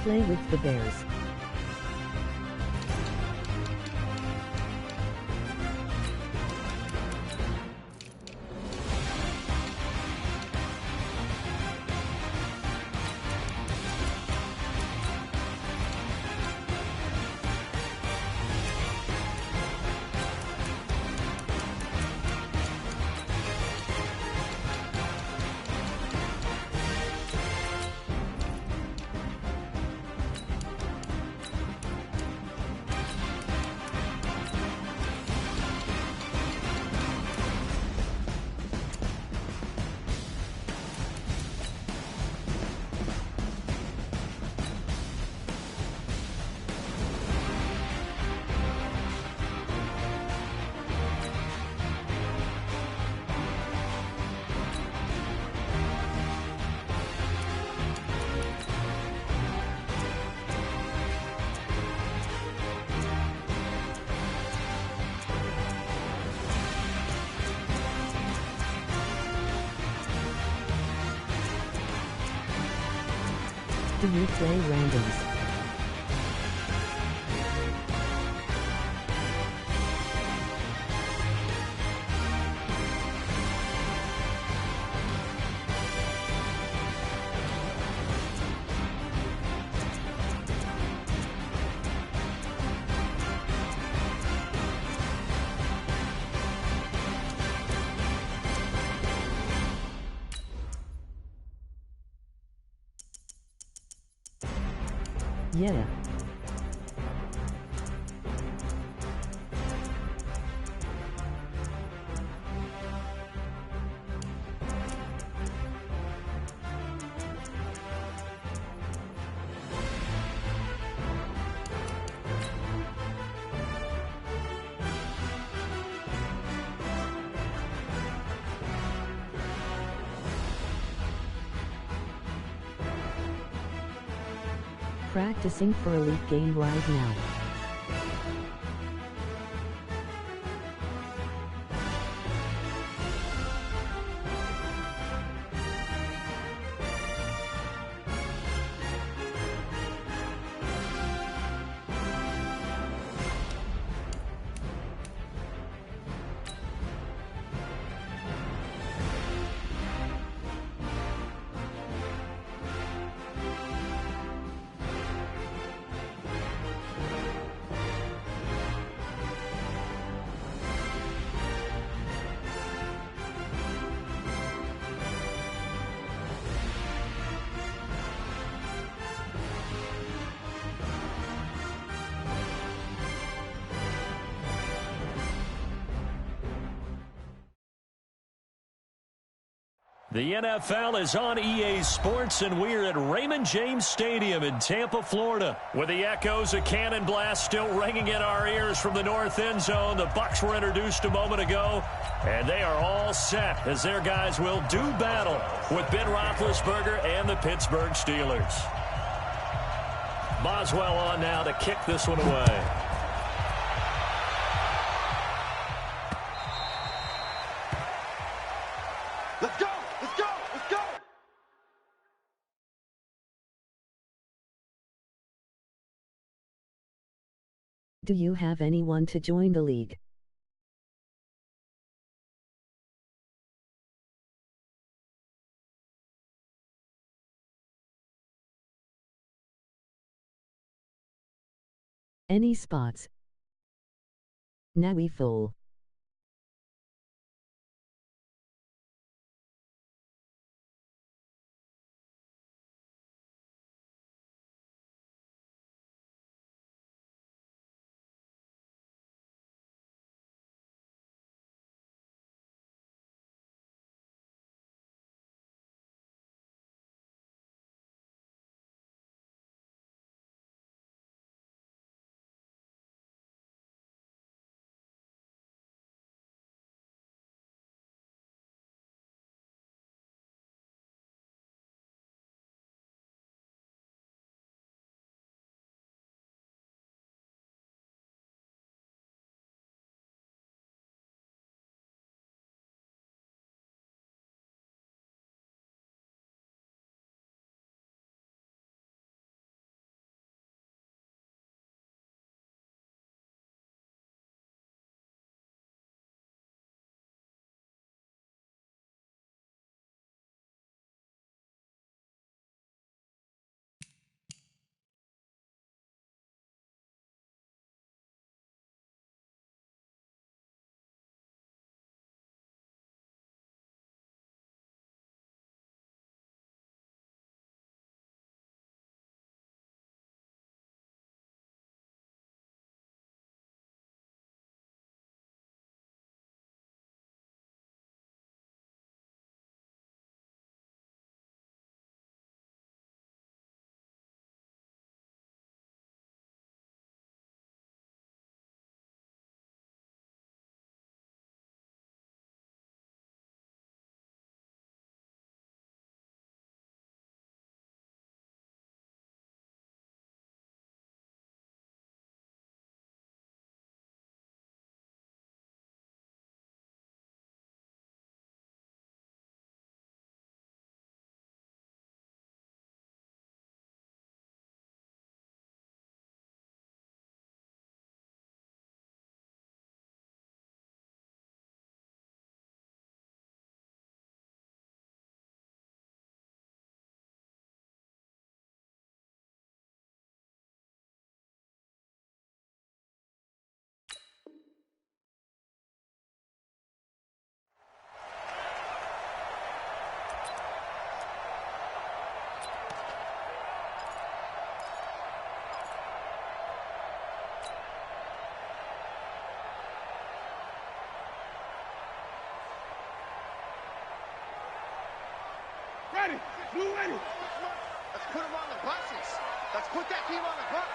Play with the Bears. Do you play randoms? Yeah. Practicing for a league game right now. The NFL is on EA Sports, and we're at Raymond James Stadium in Tampa, Florida. With the echoes of cannon blast still ringing in our ears from the north end zone, the Bucs were introduced a moment ago, and they are all set as their guys will do battle with Ben Roethlisberger and the Pittsburgh Steelers. Boswell on now to kick this one away. Let's go! Let's go! Let's go! Do you have anyone to join the league? Any spots? Now we full. Ready! Blue ready! Let's put them on the buses. Let's put that team on the bus.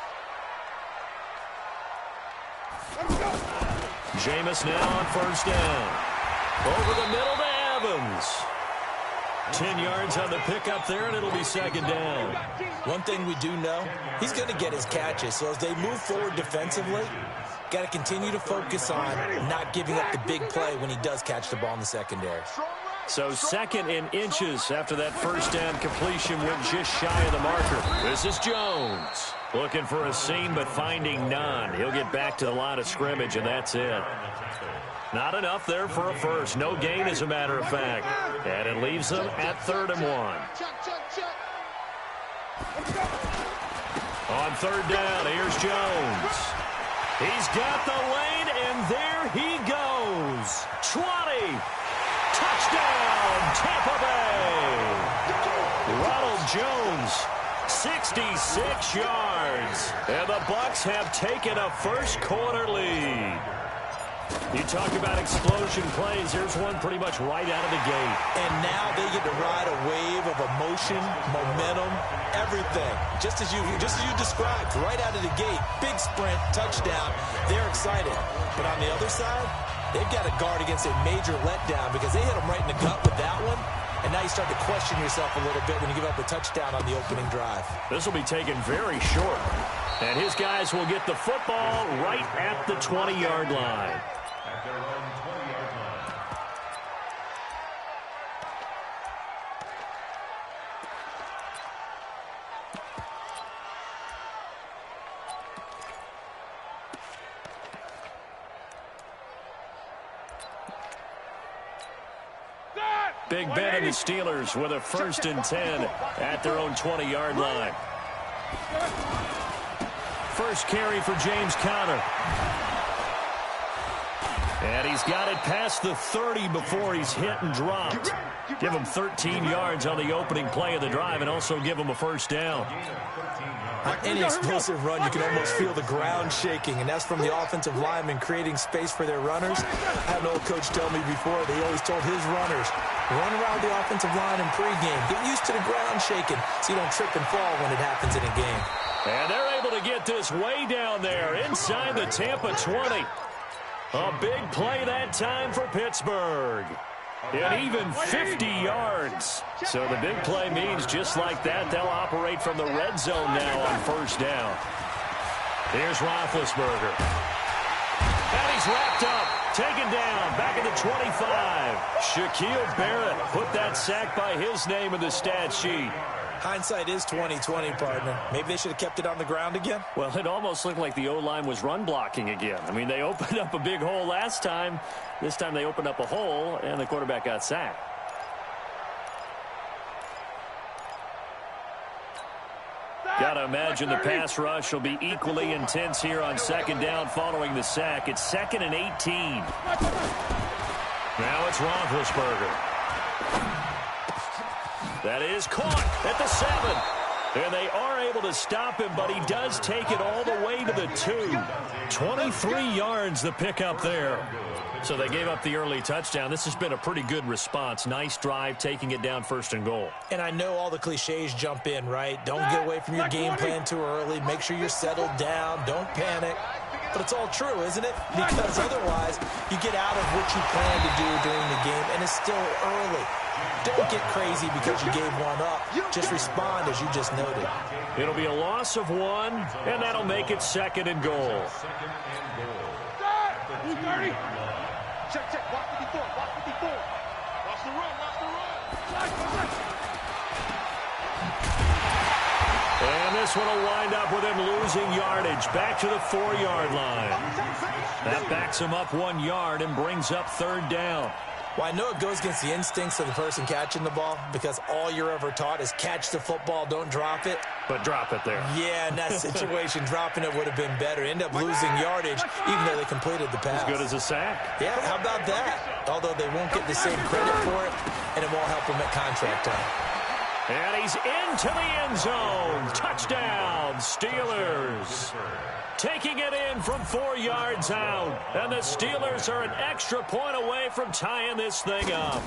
Let's go! Jameis now on first down. Over the middle to Evans. 10 yards on the pickup there, and it'll be second down. One thing we do know, he's going to get his catches. So as they move forward defensively, got to continue to focus on not giving up the big play when he does catch the ball in the secondary. So second in inches after that first down completion went just shy of the marker. This is Jones. Looking for a seam, but finding none. He'll get back to the line of scrimmage, and that's it. Not enough there for a first. No gain, as a matter of fact. And it leaves them at 3rd and 1. On 3rd down, here's Jones. He's got the lane, and there he goes. 20. Touchdown, Tampa Bay. Ronald Jones, 66 yards. And the Bucs have taken a first quarter lead. You talk about explosion plays. Here's one pretty much right out of the gate. And now they get to ride a wave of emotion, momentum, everything. Just as you described, right out of the gate. Big sprint, touchdown. They're excited. But on the other side, they've got to guard against a major letdown because they hit them right in the gut with that one. And now you start to question yourself a little bit when you give up a touchdown on the opening drive. This will be taken very short. And his guys will get the football right at the 20-yard line. At their own 20-yard line. Big Ben and the Steelers with a 1st and 10 at their own 20-yard line. First carry for James Conner. And he's got it past the 30 before he's hit and dropped. Give him 13 yards on the opening play of the drive and also give him a 1st down. On any explosive run, you can almost feel the ground shaking, and that's from the offensive linemen creating space for their runners. I had an old coach tell me before, they always told his runners, run around the offensive line in pregame. Get used to the ground shaking so you don't trip and fall when it happens in a game. And they're able to get this way down there inside the Tampa 20. A big play that time for Pittsburgh. And even 50 yards. So the big play means just like that, they'll operate from the red zone now on 1st down. Here's Roethlisberger. And he's wrapped up, taken down, back at the 25. Shaquille Barrett put that sack by his name in the stat sheet. Hindsight is 20/20, partner. Maybe they should have kept it on the ground again. Well, it almost looked like the O-line was run blocking again. I mean, they opened up a big hole last time. This time they opened up a hole, and the quarterback got sacked. Got to imagine the pass rush will be equally intense here on 2nd down following the sack. It's 2nd and 18. Now it's Roethlisberger. That is caught at the 7. And they are able to stop him, but he does take it all the way to the 2. 23 yards the pickup there. So they gave up the early touchdown. This has been a pretty good response. Nice drive, taking it down 1st and goal. And I know all the cliches jump in, right? Don't get away from your game plan too early. Make sure you're settled down. Don't panic. But it's all true, isn't it? Because otherwise, you get out of what you plan to do during the game, and it's still early. Don't get crazy because you gave one up. Just respond as you just noted. It'll be a loss of 1, and that'll make it 2nd and goal. Check, check. Watch 54. Watch 54. Watch the run. Watch the run. And this one will wind up with him losing yardage. Back to the 4-yard line. That backs him up 1 yard and brings up 3rd down. Well, I know it goes against the instincts of the person catching the ball because all you're ever taught is catch the football, don't drop it. But drop it there. Yeah, in that situation, dropping it would have been better. End up losing yardage, even though they completed the pass. As good as a sack. Yeah, how about that? Although they won't get the same credit for it, and it won't help them at contract time. And he's into the end zone. Touchdown, Steelers. Taking it in from 4 yards out. And the Steelers are an extra point away from tying this thing up.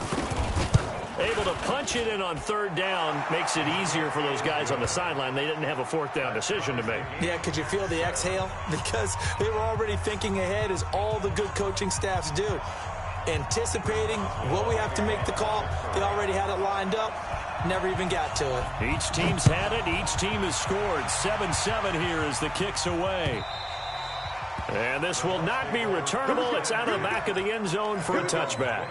Able to punch it in on 3rd down makes it easier for those guys on the sideline. They didn't have a 4th down decision to make. Yeah, could you feel the exhale? Because they were already thinking ahead, as all the good coaching staffs do. Anticipating what we have to make the call. They already had it lined up. Never even got to it. Each team's had it. Each team has scored. 7-7 here as the kick's away. And this will not be returnable. It's out of the back of the end zone for a touchback.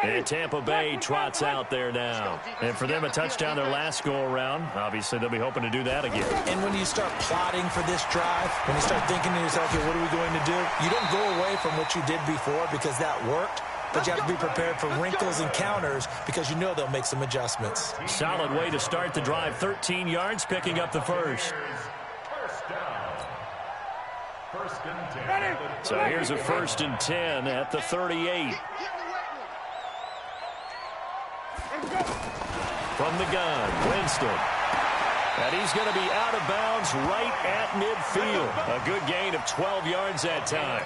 And Tampa Bay trots out there now. And for them, a touchdown their last go-around. Obviously, they'll be hoping to do that again. And when you start plotting for this drive, when you start thinking to yourself, okay, what are we going to do? You don't go away from what you did before because that worked. But you have to be prepared for wrinkles and counters because you know they'll make some adjustments. Solid way to start the drive. 13 yards, picking up the 1st. So here's a 1st and 10 at the 38. From the gun, Winston. And he's going to be out of bounds right at midfield. A good gain of 12 yards that time.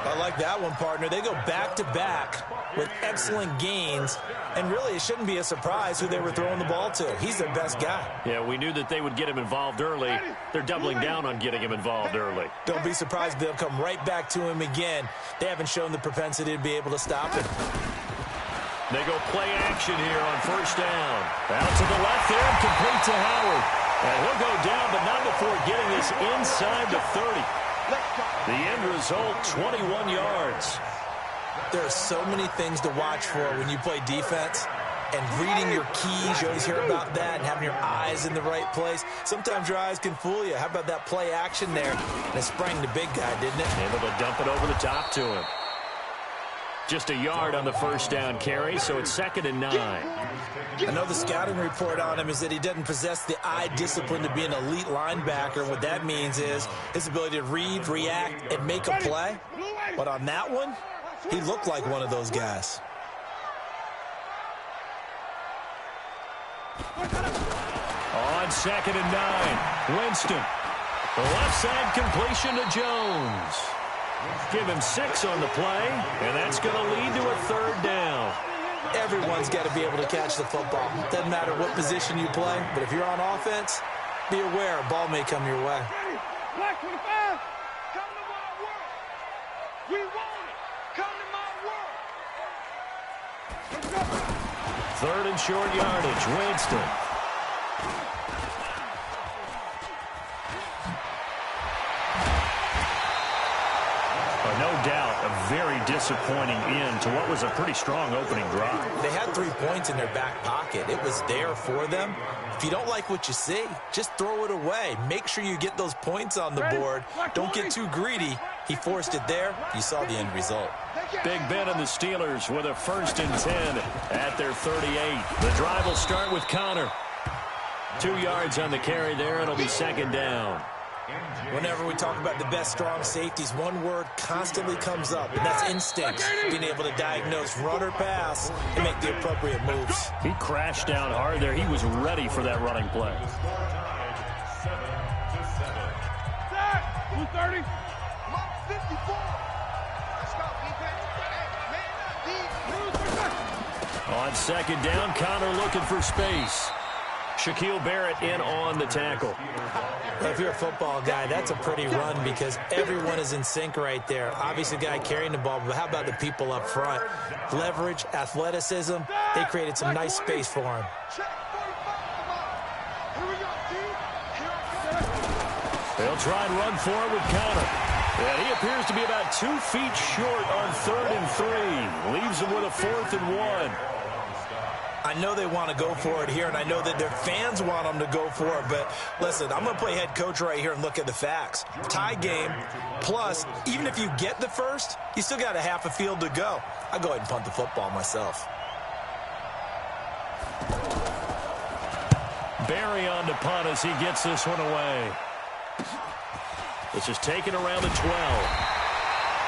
I like that one, partner. They go back-to-back with excellent gains, and really it shouldn't be a surprise who they were throwing the ball to. He's their best guy. Yeah, we knew that they would get him involved early. They're doubling down on getting him involved early. Don't be surprised if they'll come right back to him again. They haven't shown the propensity to be able to stop him. They go play action here on first down. Out to the left there and complete to Howard. And he'll go down, but not before getting this inside the 30. The end result, 21 yards. There are so many things to watch for when you play defense. And reading your keys, you always hear about that, and having your eyes in the right place. Sometimes your eyes can fool you. How about that play action there? And it sprang the big guy, didn't it? Able to dump it over the top to him. Just a yard on the first down carry, so it's 2nd and 9. I know the scouting report on him is that he doesn't possess the eye discipline to be an elite linebacker. What that means is his ability to read, react, and make a play. But on that one, he looked like one of those guys. On 2nd and 9, Winston. The left side completion to Jones. Give him 6 on the play, and that's going to lead to a 3rd down. Everyone's got to be able to catch the football. Doesn't matter what position you play, but if you're on offense, be aware a ball may come your way. Black 25, come to my world. We want it. Come to my world. 3rd and short yardage, Winston. No doubt, a very disappointing end to what was a pretty strong opening drive. They had 3 points in their back pocket. It was there for them. If you don't like what you see, just throw it away. Make sure you get those points on the board. Don't get too greedy. He forced it there. You saw the end result. Big Ben and the Steelers with a 1st and 10 at their 38. The drive will start with Connor. 2 yards on the carry there. It'll be 2nd down. Whenever we talk about the best strong safeties, one word constantly comes up, and that's instinct. Being able to diagnose run or pass and make the appropriate moves. He crashed down hard there. He was ready for that running play. 230. 54. Let's go, defense. On 2nd down, Connor looking for space. Shaquille Barrett in on the tackle. If you're a football guy, that's a pretty run because everyone is in sync right there. Obviously, the guy carrying the ball, but how about the people up front? Leverage, athleticism, they created some nice space for him. They'll try and run for it with Connor. And he appears to be about 2 feet short on 3rd and 3. Leaves him with a 4th and 1. I know they want to go for it here, and I know that their fans want them to go for it, but listen, I'm going to play head coach right here and look at the facts. Tie game, plus, even if you get the first, you still got a half a field to go. I'll go ahead and punt the football myself. Barry on to punt as he gets this one away. This is taken around the 12.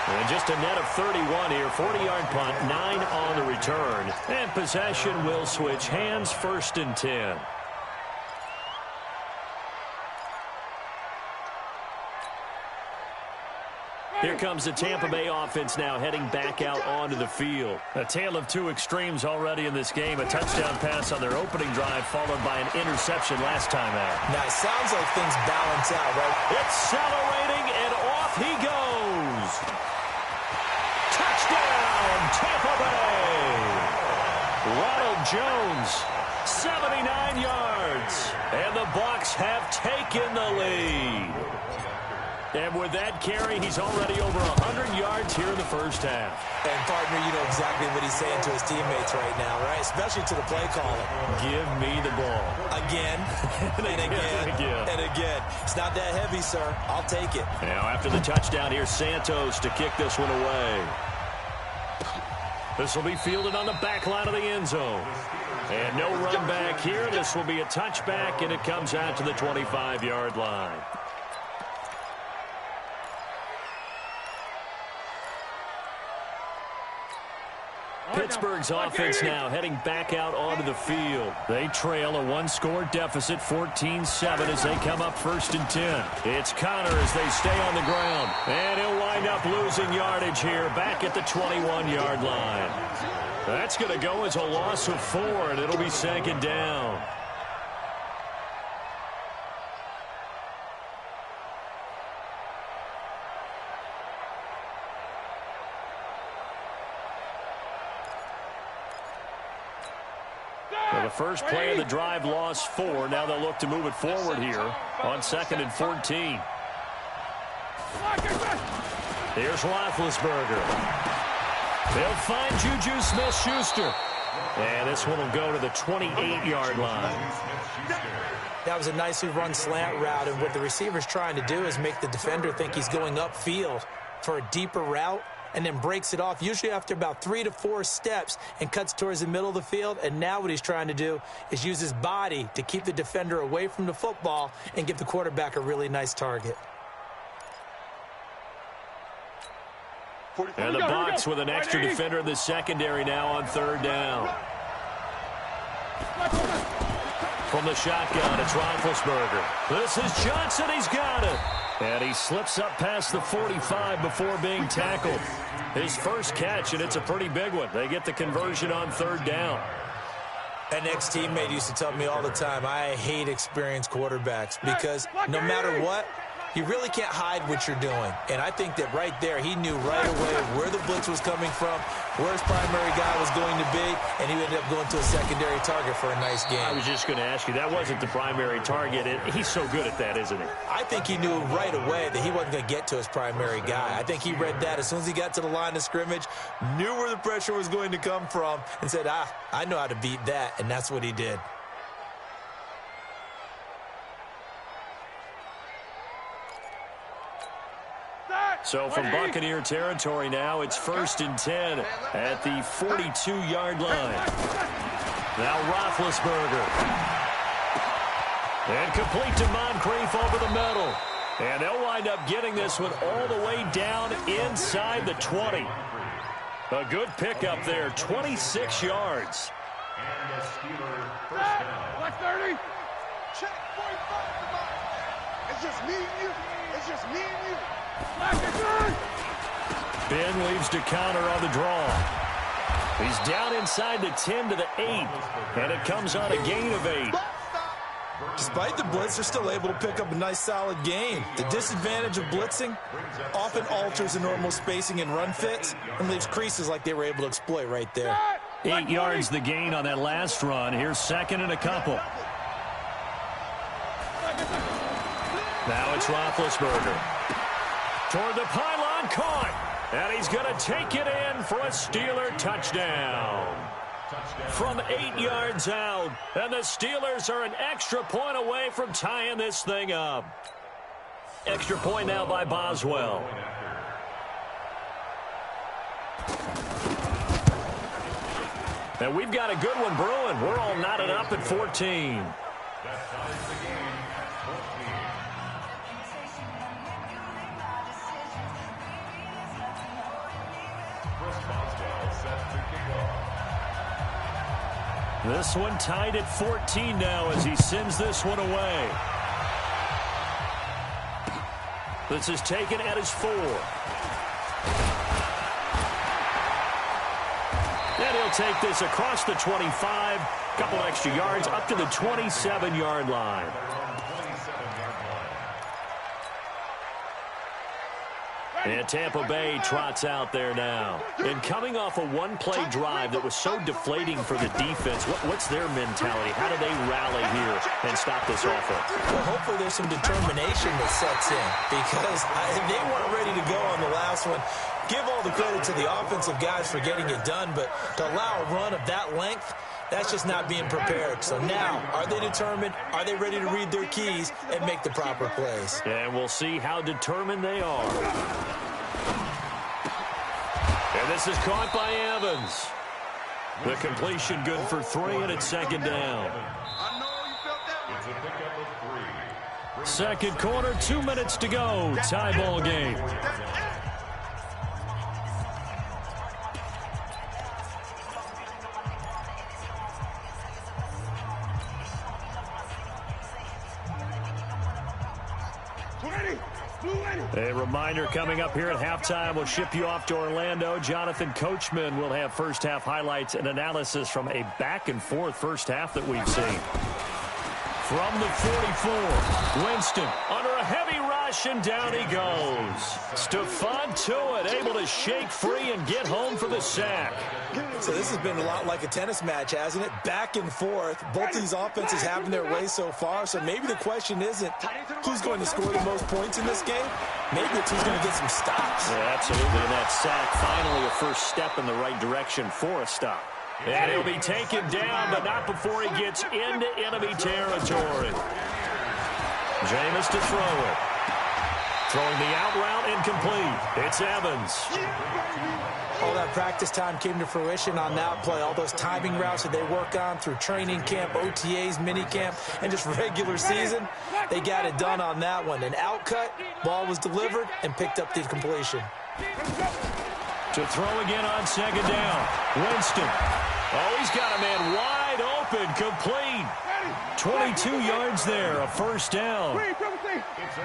And just a net of 31 here. 40-yard punt, 9 on the return. And possession will switch hands, 1st and 10. Here comes the Tampa Bay offense now heading back out onto the field. A tale of 2 extremes already in this game. A touchdown pass on their opening drive followed by an interception last time out. Now, it sounds like things balance out, right? Accelerating, and off he goes. Touchdown, Tampa Bay. Ronald Jones, 79 yards. And the Bucs have taken the lead. And with that carry, he's already over 100 yards here in the first half. And, partner, you know exactly what he's saying to his teammates right now, right? Especially to the play caller. Give me the ball. Again, and again, and again. It's not that heavy, sir. I'll take it. Now, after the touchdown, here's Santos to kick this one away. This will be fielded on the back line of the end zone. And no run back here. This will be a touchback, and it comes out to the 25-yard line. Pittsburgh's offense now heading back out onto the field. They trail a one-score deficit, 14-7, as they come up 1st and 10. It's Connor as they stay on the ground. And he'll wind up losing yardage here back at the 21-yard line. That's going to go as a loss of 4, and it'll be 2nd down. The first play of the drive lost 4. Now they'll look to move it forward here on 2nd and 14. Here's Roethlisberger. They'll find Juju Smith-Schuster. And this one will go to the 28-yard line. That was a nicely run slant route, and what the receiver's trying to do is make the defender think he's going upfield for a deeper route, and then breaks it off, usually after about 3 to 4 steps, and cuts towards the middle of the field. And now what he's trying to do is use his body to keep the defender away from the football and give the quarterback a really nice target. And the Bucs with an extra defender in the secondary now on 3rd down. From the shotgun, it's Roethlisberger. This is Johnson. He's got it. And he slips up past the 45 before being tackled. His first catch, and it's a pretty big one. They get the conversion on 3rd down. An ex-teammate used to tell me all the time, I hate experienced quarterbacks because no matter what, you really can't hide what you're doing. And I think that right there, he knew right away where the blitz was coming from, where his primary guy was going to be, and he ended up going to a secondary target for a nice game. I was just going to ask you, that wasn't the primary target. He's so good at that, isn't he? I think he knew right away that he wasn't going to get to his primary guy. I think he read that as soon as he got to the line of scrimmage, knew where the pressure was going to come from, and said, I know how to beat that, and that's what he did. So from Buccaneer territory now, it's 1st and 10 at the 42-yard line. Now Roethlisberger. And complete to Moncrief over the middle. And they'll wind up getting this one all the way down inside the 20. A good pickup there, 26 yards. And the Steelers first down. Watch 30. Check 45. It's just me and you. It's just me and you. Ben leaves to counter on the draw. He's down inside the 10 to the 8, and it comes on a gain of 8. Despite the blitz, they're still able to pick up a nice solid gain. The disadvantage of blitzing often alters the normal spacing and run fits and leaves creases like they were able to exploit right there. 8 yards the gain on that last run. Here's 2nd and a couple. Now it's Roethlisberger. Toward the pylon, caught. And he's going to take it in for a Steeler touchdown. From 8 yards out. And the Steelers are an extra point away from tying this thing up. Extra point now by Boswell. And we've got a good one brewing. We're all knotted up at 14. That ties the game at 14. This one tied at 14 now as he sends this one away. This is taken at his 4. And he'll take this across the 25, couple extra yards up to the 27-yard line. And Tampa Bay trots out there now. And coming off a one-play drive that was so deflating for the defense, what's their mentality? How do they rally here and stop this offense? Well, hopefully there's some determination that sets in because they weren't ready to go on the last one. Give all the credit to the offensive guys for getting it done, but to allow a run of that length, that's just not being prepared. So now, are they determined? Are they ready to read their keys and make the proper plays? And we'll see how determined they are. And this is caught by Evans. The completion good for 3, and it's 2nd down. It's a pickup of 3. Second quarter, 2 minutes to go. Tie ball game. A reminder coming up here at halftime. We'll ship you off to Orlando. Jonathan Coachman will have first-half highlights and analysis from a back-and-forth first half that we've seen. From the 44, Winston under a heavy rush, and down he goes. Stephon Tuitt able to shake free and get home for the sack. So this has been a lot like a tennis match, hasn't it? Back and forth. Both these offenses having their way so far. So maybe the question isn't who's going to score the most points in this game. Maybe it's who's going to get some stops. Yeah, absolutely. And that sack, finally a first step in the right direction for a stop. And he'll be taken down, but not before he gets into enemy territory. Jameis to throw it. Throwing the out route incomplete. It's Evans. All that practice time came to fruition on that play. All those timing routes that they work on through training camp, OTAs, minicamp, and just regular season, they got it done on that one. An out cut, ball was delivered, and picked up the completion. To throw again on second down. Winston. Oh, he's got a man wide open, complete. 22 yards there, a first down.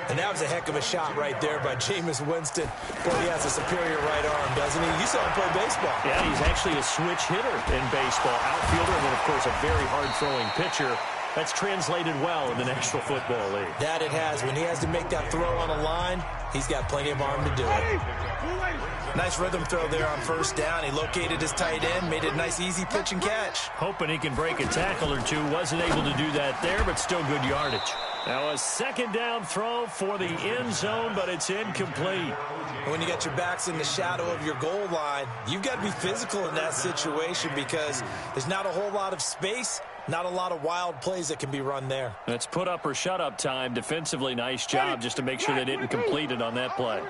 And that was a heck of a shot right there by Jameis Winston. Boy, he has a superior right arm, doesn't he? You saw him play baseball. Yeah, he's actually a switch hitter in baseball. Outfielder, and then, of course, a very hard-throwing pitcher. That's translated well in the National Football League. That it has. When he has to make that throw on a line, he's got plenty of arm to do it. Nice rhythm throw there on first down. He located his tight end, made it a nice, easy pitch and catch. Hoping he can break a tackle or two. Wasn't able to do that there, but still good yardage. Now a second down throw for the end zone, but it's incomplete. When you got your backs in the shadow of your goal line, you've got to be physical in that situation because there's not a whole lot of space, not a lot of wild plays that can be run there. It's put up or shut up time. Defensively, nice job just to make sure they didn't complete it on that play.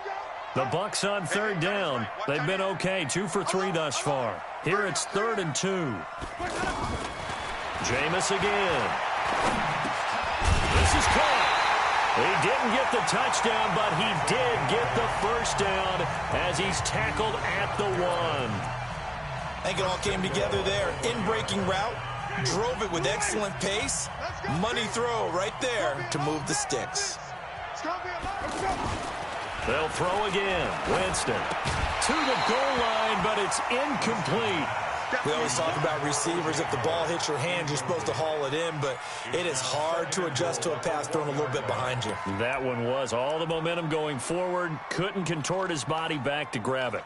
The Bucs on third down. They've been okay, 2 for 3 thus far. Here it's 3rd and 2. Jameis again. This is caught. He didn't get the touchdown, but he did get the first down as he's tackled at the 1. I think it all came together there. In-breaking route, drove it with excellent pace. Money throw right there to move the sticks. They'll throw again. Winston to the goal line, but it's incomplete. We always talk about receivers. If the ball hits your hand, you're supposed to haul it in, but it is hard to adjust to a pass thrown a little bit behind you. That one was all the momentum going forward. Couldn't contort his body back to grab it.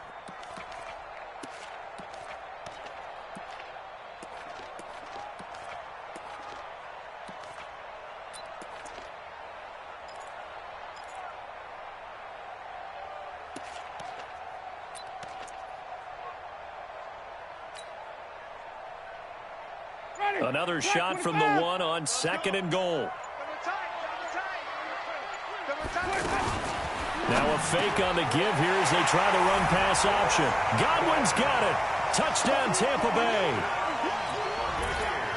Another shot from the 1 on 2nd and goal. Now a fake on the give here as they try the run-pass option. Godwin's got it. Touchdown, Tampa Bay.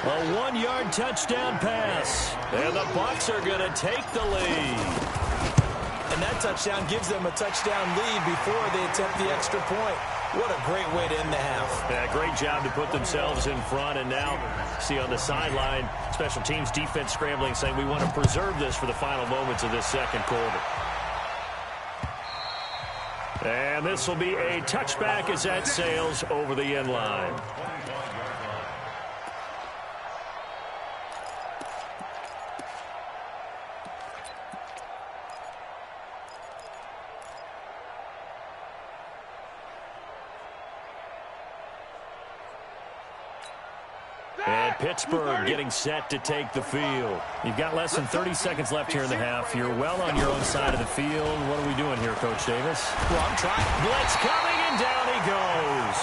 A 1-yard touchdown pass. And the Bucs are going to take the lead. And that touchdown gives them a touchdown lead before they attempt the extra point. What a great way to end the half. Yeah, great job to put themselves in front. And now, see on the sideline, special teams defense scrambling, saying we want to preserve this for the final moments of this second quarter. And this will be a touchback as that sails over the end line. And Pittsburgh getting set to take the field. You've got less than 30 seconds left here in the half. You're well on your own side of the field. What are we doing here, Coach Davis? Well, I'm trying. Blitz coming, and down he goes.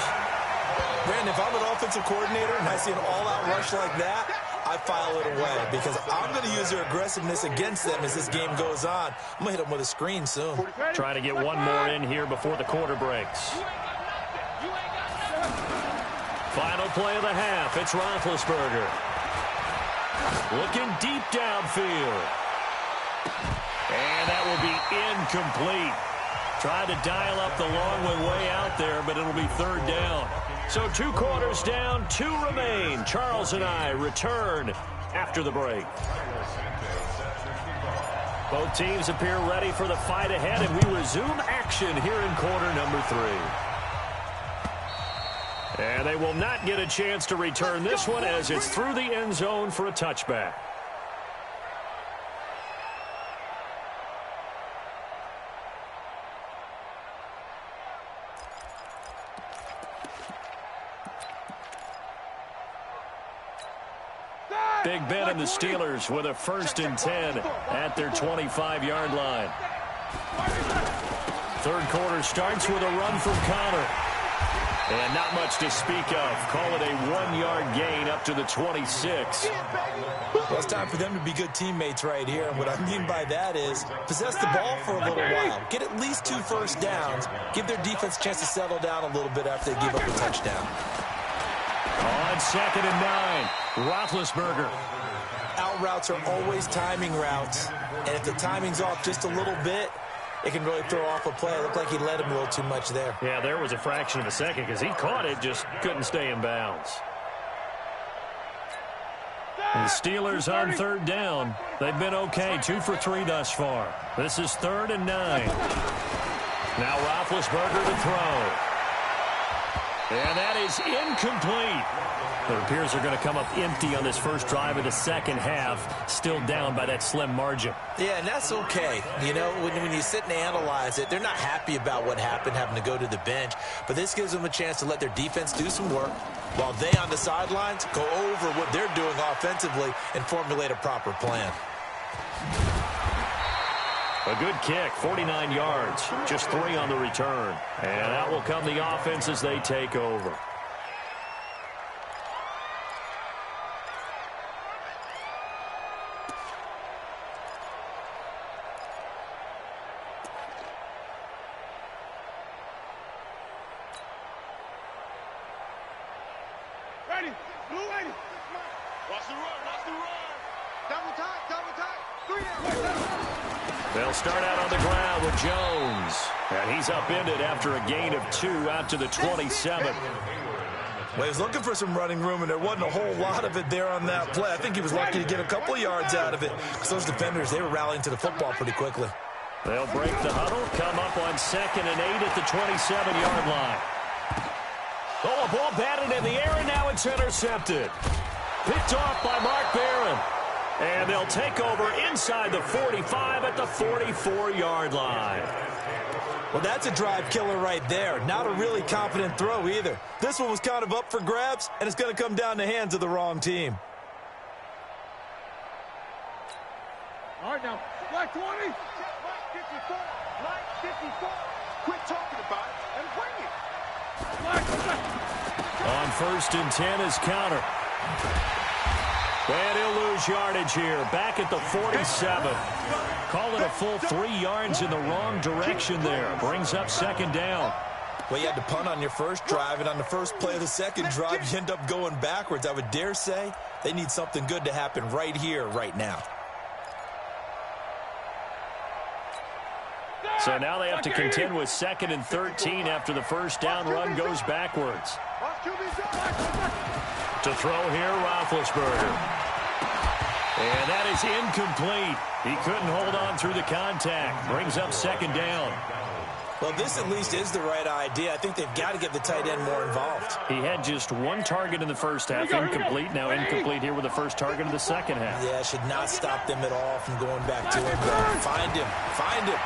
Brandon, if I'm an offensive coordinator and I see an all-out rush like that, I file it away because I'm going to use their aggressiveness against them as this game goes on. I'm going to hit them with a screen soon. Trying to get one more in here before the quarter breaks. Final play of the half. It's Roethlisberger. Looking deep downfield. And that will be incomplete. Tried to dial up the long one way out there, but it'll be 3rd down. So 2 quarters down, 2 remain. Charles and I return after the break. Both teams appear ready for the fight ahead, and we resume action here in quarter number 3. And they will not get a chance to return this one as it's through the end zone for a touchback. Big Ben and the Steelers with a 1st and 10 at their 25-yard line. Third quarter starts with a run from Connor. And not much to speak of. Call it a 1-yard gain up to the 26. Well, it's time for them to be good teammates right here. And what I mean by that is possess the ball for a little while. Get at least 2 first downs. Give their defense a chance to settle down a little bit after they give up a touchdown. On 2nd and 9, Roethlisberger. Out routes are always timing routes. And if the timing's off just a little bit, it can really throw off a play. It looked like he led him a little too much there. Yeah, there was a fraction of a second because he caught it, just couldn't stay in bounds. And the Steelers on 3rd down. They've been okay, 2 for 3 thus far. This is 3rd and 9. Now Roethlisberger to throw. And that is incomplete. It appears they're going to come up empty on this first drive of the second half, still down by that slim margin. Yeah, and that's okay. You know, when you sit and analyze it, they're not happy about what happened, having to go to the bench. But this gives them a chance to let their defense do some work while they on the sidelines go over what they're doing offensively and formulate a proper plan. A good kick, 49 yards, just 3 on the return. And out will come the offense as they take over. Ready, blue ready. Watch the run, watch the run. Double time, 3 down. They'll start out on the ground with Jones. And he's upended after a gain of 2 out to the 27. Well, he was looking for some running room, and there wasn't a whole lot of it there on that play. I think he was lucky to get a couple of yards out of it because those defenders, they were rallying to the football pretty quickly. They'll break the huddle, come up on 2nd and 8 at the 27-yard line. Oh, a ball batted in the air, and now it's intercepted. Picked off by Mark Barron. And they'll take over inside the 45 at the 44-yard line. Well, that's a drive killer right there. Not a really confident throw either. This one was kind of up for grabs, and it's going to come down the hands of the wrong team. All right, now, black 20. Black 54. Black 54. Quit talking about it and bring it. On 1st and 10 is Counter. And he'll lose yardage here. Back at the 47. Call it a full 3 yards in the wrong direction there. Brings up 2nd down. Well, you had to punt on your first drive, and on the first play of the second drive, you end up going backwards. I would dare say they need something good to happen right here, right now. So now they have to contend with 2nd and 13 after the first down run goes backwards. To throw here, Roethlisberger. And that is incomplete. He couldn't hold on through the contact. Brings up 2nd down. Well, this at least is the right idea. I think they've got to get the tight end more involved. He had just 1 target in the first half, incomplete. Now incomplete here with the first target of the second half. Yeah, should not stop them at all from going back to him. Find him. Find him.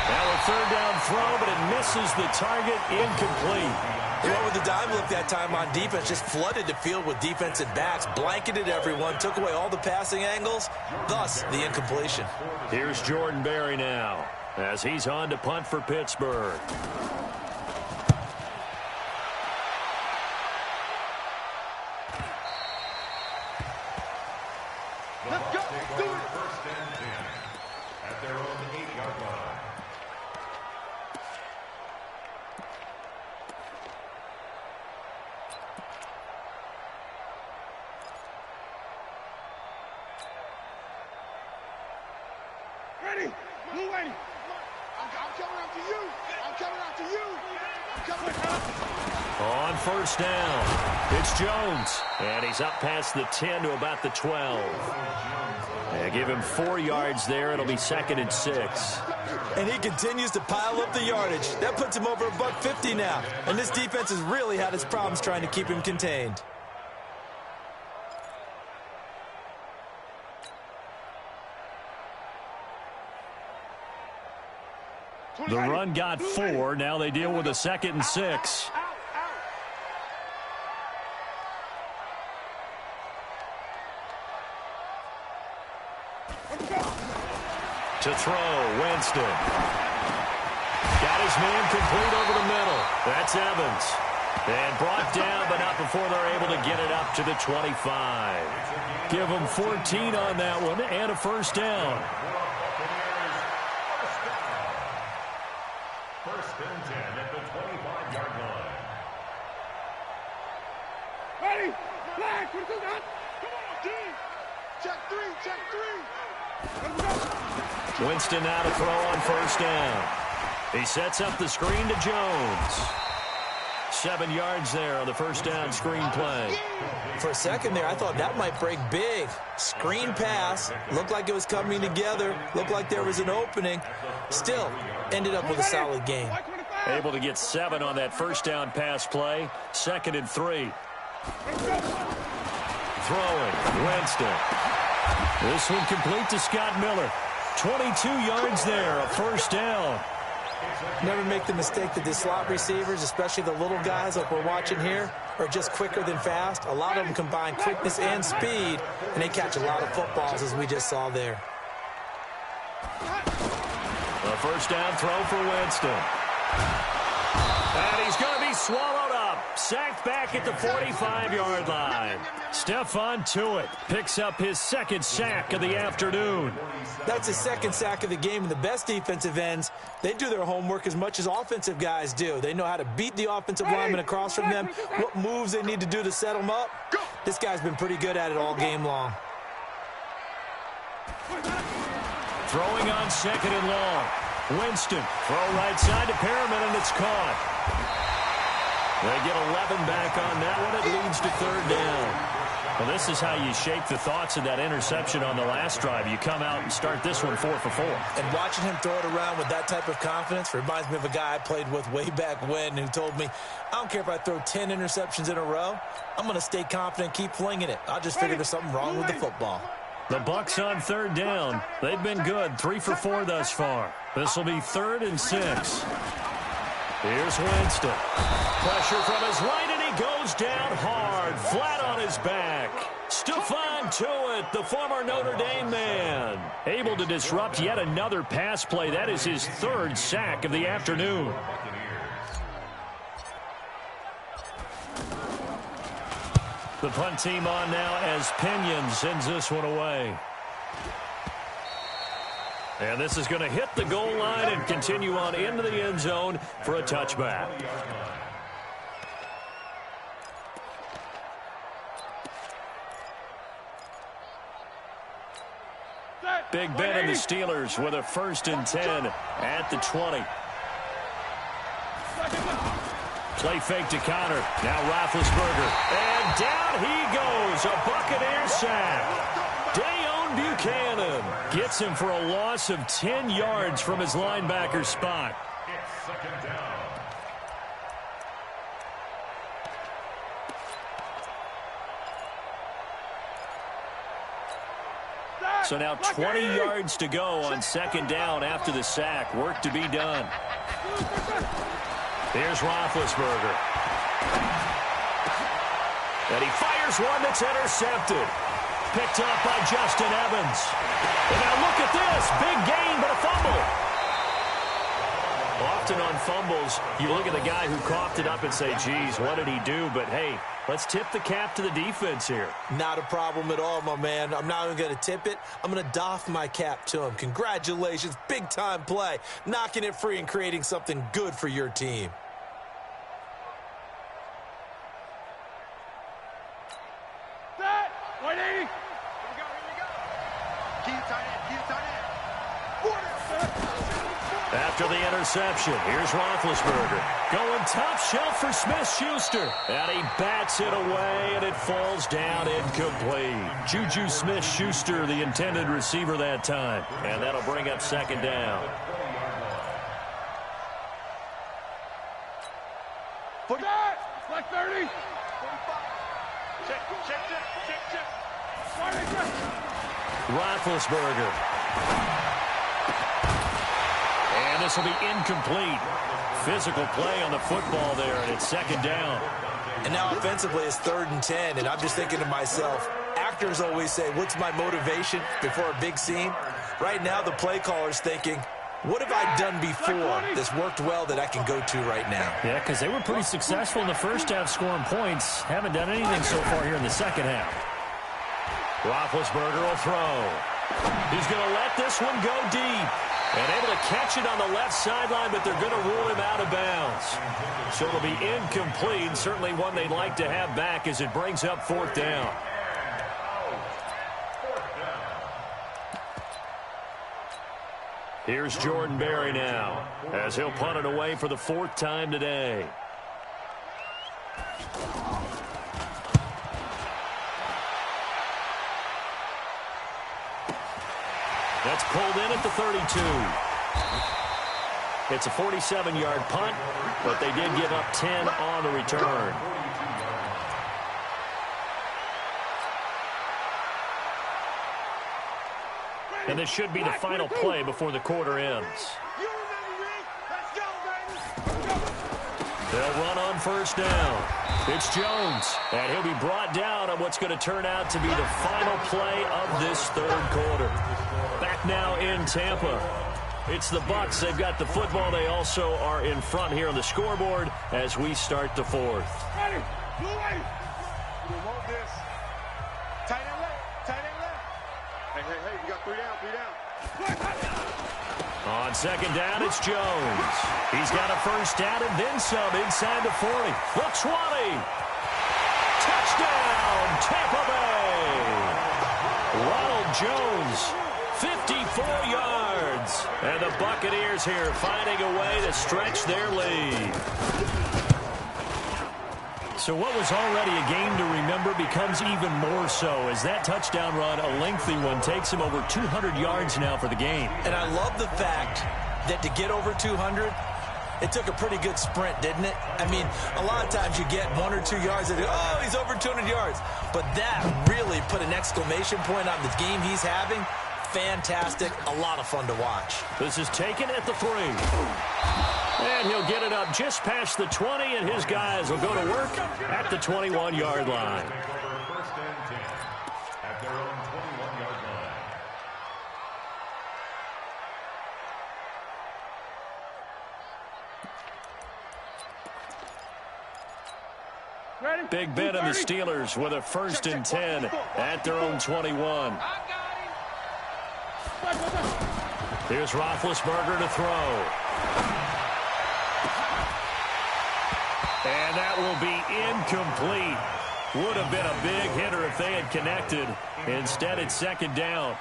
Now a 3rd down throw, but it misses the target, incomplete. Well, with the dive look that time on defense, just flooded the field with defensive backs, blanketed everyone, took away all the passing angles, thus the incompletion. Here's Jordan Berry now as he's on to punt for Pittsburgh. Let's go. Do it. 1st and 10 at their own 8-yard line. Ready, blue ready. I'm coming after you. I'm coming after you. I'm coming after you. On first down, it's Jones. And he's up past the 10 to about the 12. And give him 4 yards there. It'll be 2nd and 6. And he continues to pile up the yardage. That puts him over $150 now. And this defense has really had its problems trying to keep him contained. The run got 4. Now they deal with a 2nd and 6. To throw, Winston. Got his man complete over the middle. That's Evans. And brought down, but not before they're able to get it up to the 25. Give them 14 on that one and a first down. First and 10 at the 25-yard line. Ready? Flag. What is that? Come on, team. Check 3. Check 3. Winston now to throw on first down. He sets up the screen to Jones. 7 yards there on the first down screen play. For a second there, I thought that might break big. Screen pass. Looked like it was coming together. Looked like there was an opening. Still, ended up with a solid game. Able to get 7 on that first down pass play. 2nd and 3. Throwing, Winston. This one complete to Scott Miller. 22 yards there, a first down. Never make the mistake that the slot receivers, especially the little guys like we're watching here, are just quicker than fast. A lot of them combine quickness and speed, and they catch a lot of footballs, as we just saw there. A first down throw for Winston. And he's going to be swallowed up. Sacked back at the 45-yard line. Stephon Tuitt picks up his 2nd sack of the afternoon. That's his 2nd sack of the game, and the best defensive ends, they do their homework as much as offensive guys do. They know how to beat the offensive lineman across from them, what moves they need to do to set them up. This guy's been pretty good at it all game long. Throwing on 2nd and long. Winston, throw right side to Perriman, and it's caught. They get 11 back on that one. It leads to 3rd down. Well, this is how you shape the thoughts of that interception on the last drive. You come out and start this one 4 for 4. And watching him throw it around with that type of confidence reminds me of a guy I played with way back when who told me, I don't care if I throw 10 interceptions in a row. I'm going to stay confident, keep flinging it. I'll just figure there's something wrong with the football. The Bucs on 3rd down. They've been good, 3 for 4 thus far. This will be 3rd and 6. Here's Winston. Pressure from his right, and he goes down hard, flat on his back. Stephon Tuitt, the former Notre Dame man, able to disrupt yet another pass play. That is his 3rd sack of the afternoon. The punt team on now as Pinion sends this one away. And this is going to hit the goal line and continue on into the end zone for a touchback. Big Ben and the Steelers with a 1st and 10 at the 20. Play fake to Connor. Now Roethlisberger. And down he goes. A Buccaneer sack. Dayon Buchanan gets him for a loss of 10 yards from his linebacker spot. It's 2nd down. So now 20 yards to go on 2nd down after the sack. Work to be done. Here's Roethlisberger. And he fires one that's intercepted. Picked up by Justin Evans. And now look at this. Big gain, but a fumble. Often on fumbles, you look at the guy who coughed it up and say, geez, what did he do? But, hey, let's tip the cap to the defense here. Not a problem at all, my man. I'm not even going to tip it. I'm going to doff my cap to him. Congratulations. Big-time play. Knocking it free and creating something good for your team. After the interception, here's Roethlisberger. Going top shelf for Smith-Schuster. And he bats it away, and it falls down incomplete. Juju Smith-Schuster, the intended receiver that time. And that'll bring up second down. Like 30. 45. Check. Roethlisberger. And this will be incomplete. Physical play on the football there, and it's second down. And now offensively it's 3rd and 10, and I'm just thinking to myself, actors always say, what's my motivation before a big scene? Right now the play caller's thinking, what have I done before that's worked well that I can go to right now? Yeah, because they were pretty successful in the first half scoring points. Haven't done anything so far here in the second half. Roethlisberger will throw. He's going to let this one go deep. And able to catch it on the left sideline, but they're going to rule him out of bounds. So it'll be incomplete. Certainly one they'd like to have back as it brings up 4th down. Here's Jordan Berry now, as he'll punt it away for the 4th time today. That's pulled in at the 32. It's a 47-yard punt, but they did give up 10 on the return. And this should be the final play before the quarter ends. They'll run on 1st down. It's Jones, and he'll be brought down on what's going to turn out to be the final play of this 3rd quarter. Back now in Tampa. It's the Bucs. They've got the football. They also are in front here on the scoreboard as we start the 4th. Ready. Blue way. You want this. Tight end left. Hey, you got 3 down. On 2nd down, it's Jones. He's got a 1st down and then some inside the 40. The 20. Touchdown, Tampa Bay. Ronald Jones, 54 yards. And the Buccaneers here finding a way to stretch their lead. So what was already a game to remember becomes even more so as that touchdown run, a lengthy one, takes him over 200 yards now for the game. And I love the fact that to get over 200, it took a pretty good sprint, didn't it? I mean, a lot of times you get 1 or 2 yards and oh, he's over 200 yards. But that really put an exclamation point on the game he's having. Fantastic. A lot of fun to watch. This is taken at the 3. And he'll get it up just past the 20, and his guys will go to work at the 21-yard line. 1st and 10 at their own 21-yard line. Ready. Big Ben and the Steelers with a 1st and 10 at their own 21. Here's Roethlisberger to throw. And that will be incomplete. Would have been a big hitter if they had connected. Instead, it's 2nd down.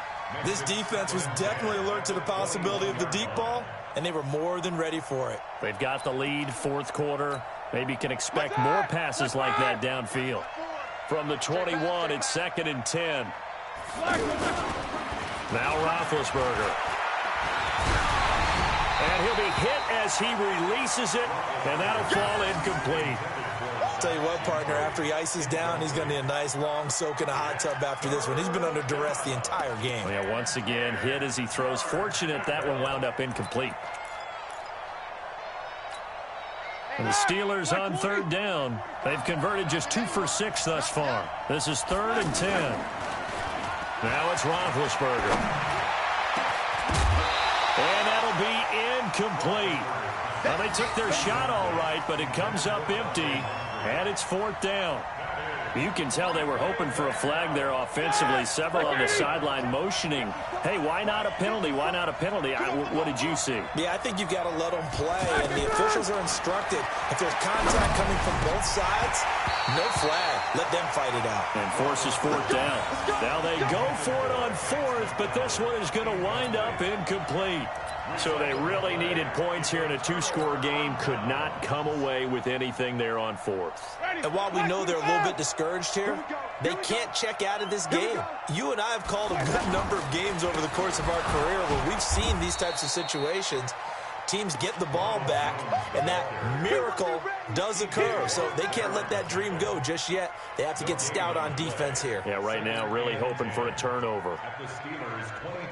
This defense was definitely alert to the possibility of the deep ball, and they were more than ready for it. They've got the lead, 4th quarter. Maybe can expect more passes like that downfield. From the 21, it's 2nd and 10. Now Roethlisberger. And he'll be hit as he releases it, and that'll fall incomplete. Tell you what, partner, after he ices down, he's going to need a nice long soak in a hot tub after this one. He's been under duress the entire game. Yeah, once again, hit as he throws. Fortunate that one wound up incomplete. And the Steelers on 3rd down. They've converted just 2 for 6 thus far. This is 3rd and 10. Now it's Roethlisberger. And that'll be incomplete. Well, they took their shot all right, but it comes up empty, and it's 4th down. You can tell they were hoping for a flag there offensively. Several on the sideline motioning, hey, why not a penalty? Why not a penalty? What did you see? Yeah, I think you've got to let them play, and the officials are instructed. If there's contact coming from both sides, no flag. Let them fight it out. And forces fourth down. Now they go for it on fourth, but this one is going to wind up incomplete. So they really needed points here in a two-score game. Could not come away with anything there on fourth. And while we know they're a little bit discouraged here, they can't check out of this game. You and I have called a good number of games over the course of our career where we've seen these types of situations. Teams get the ball back, and that miracle does occur. So they can't let that dream go just yet. They have to get stout on defense here. Yeah, right now really hoping for a turnover.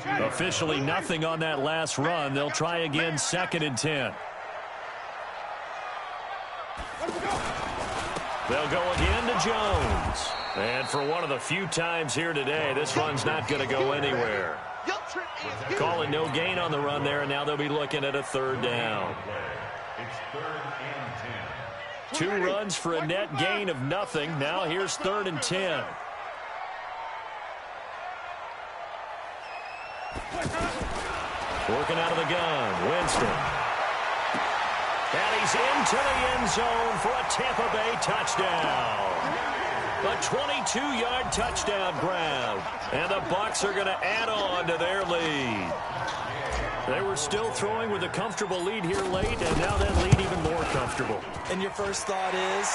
Officially nothing on that last run. They'll try again, 2nd and 10. They'll go again to Jones. And for one of the few times here today, this run's not going to go anywhere. Calling no gain on the run there, and now they'll be looking at a 3rd down. It's 3rd and 2 runs for a net gain of nothing. Now here's 3rd and 10. Working out of the gun, Winston. And he's into the end zone for a Tampa Bay touchdown. A 22-yard touchdown grab. And the Bucs are going to add on to their lead. They were still throwing with a comfortable lead here late, and now that lead even more comfortable. And your first thought is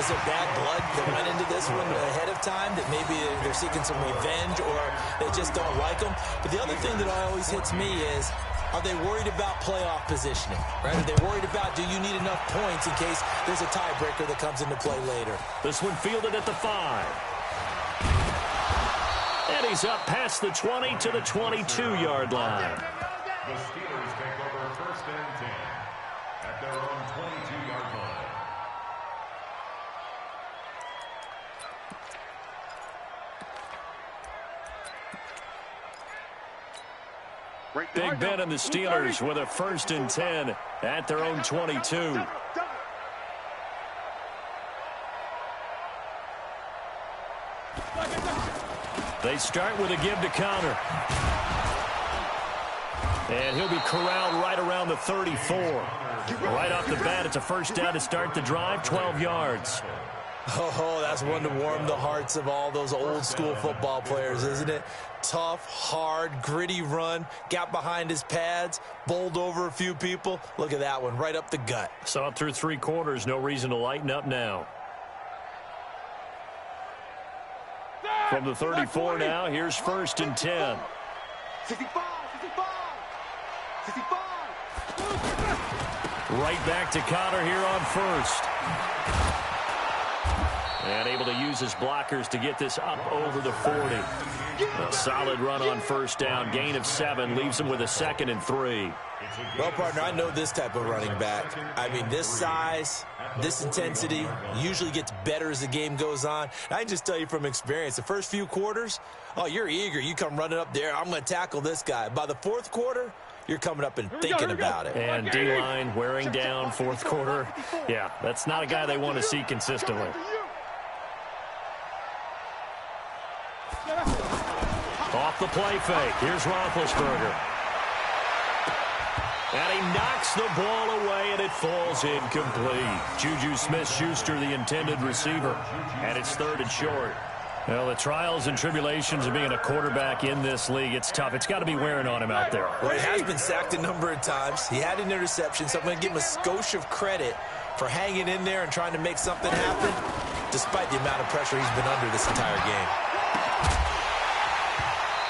there bad blood that went into this one ahead of time, that maybe they're seeking some revenge or they just don't like them? But the other thing that always hits me is, are they worried about playoff positioning? Right? Are they worried about, do you need enough points in case there's a tiebreaker that comes into play later? This one fielded at the 5. And he's up past the 20 to the 22-yard line. The Steelers take over 1st and 10 at their own 22-yard line. Big Ben and the Steelers with a 1st and 10 at their own 22. They start with a give to Connor. And he'll be corralled right around the 34. Right off the bat, it's a 1st down to start the drive, 12 yards. Oh, that's one to warm the hearts of all those old school football players, isn't it? Tough, hard, gritty run. Got behind his pads, bowled over a few people. Look at that one, right up the gut. Saw it through 3 quarters. No reason to lighten up now. From the 34 now, here's 1st and 10. 65, 65, 65. Right back to Connor here on 1st. And able to use his blockers to get this up over the 40. A solid run on 1st down. Gain of 7 leaves him with a 2nd and 3. Well, partner, I know this type of running back. I mean, this size, this intensity usually gets better as the game goes on. And I can just tell you from experience, the first few quarters, oh, you're eager. You come running up there. I'm going to tackle this guy. By the 4th quarter, you're coming up and thinking about it. And D-line wearing down 4th quarter. Yeah, that's not a guy they want to see consistently. Off the play fake. Here's Roethlisberger. And he knocks the ball away, and it falls incomplete. Juju Smith-Schuster, the intended receiver. And it's 3rd and short. Well, the trials and tribulations of being a quarterback in this league, it's tough. It's got to be wearing on him out there. Well, he has been sacked a number of times. He had an interception, so I'm going to give him a skosh of credit for hanging in there and trying to make something happen, despite the amount of pressure he's been under this entire game.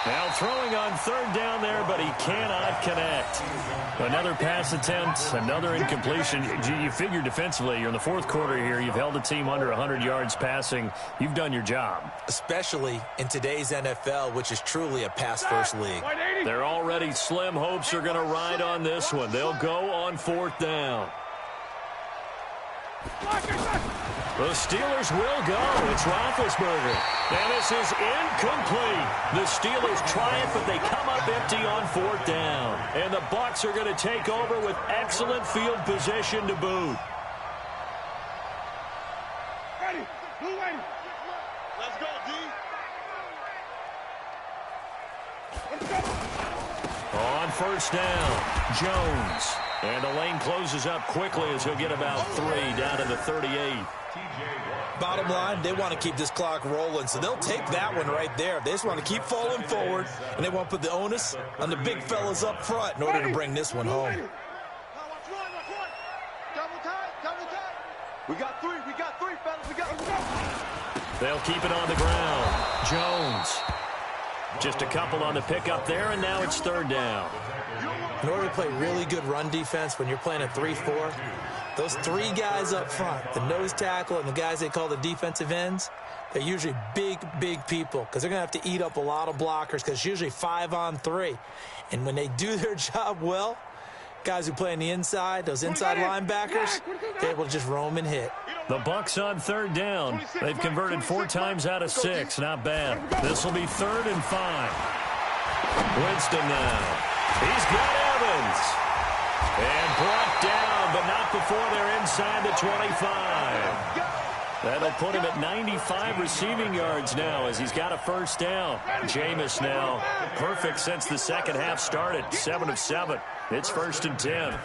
Now throwing on 3rd down there, but he cannot connect. Another pass attempt, another incompletion. You figure defensively, you're in the 4th quarter here. You've held the team under 100 yards passing. You've done your job. Especially in today's NFL, which is truly a pass-first league. Their already slim hopes are going to ride on this one. They'll go on 4th down. The Steelers will go. It's Roethlisberger. And this is incomplete. The Steelers try it, but they come up empty on 4th down. And the Bucs are going to take over with excellent field position to boot. Ready. Blue ready. Let's go, D. Let's go. On 1st down, Jones. And the lane closes up quickly as he'll get about 3 down to the 38. Bottom line, they want to keep this clock rolling, so they'll take that one right there. They just want to keep falling forward, and they want to put the onus on the big fellas up front in order to bring this one home. We got three, fellas. We got three. They'll keep it on the ground. Jones. Just a couple on the pickup there, and now it's third down. In order to play really good run defense when you're playing a 3-4, those three guys up front, the nose tackle and the guys they call the defensive ends, they're usually big, big people because they're going to have to eat up a lot of blockers because it's usually 5-on-3. And when they do their job well, guys who play on the inside, those inside linebackers, they're able to just roam and hit. The Bucs on third down. They've converted 4 times out of 6. Not bad. This will be 3rd and 5. Winston now. He's got Evans. And brought down, but not before they're inside the 25. That'll put him at 95 receiving yards now as he's got a first down. Jameis now perfect since the second half started. 7 of 7. It's 1st and 10.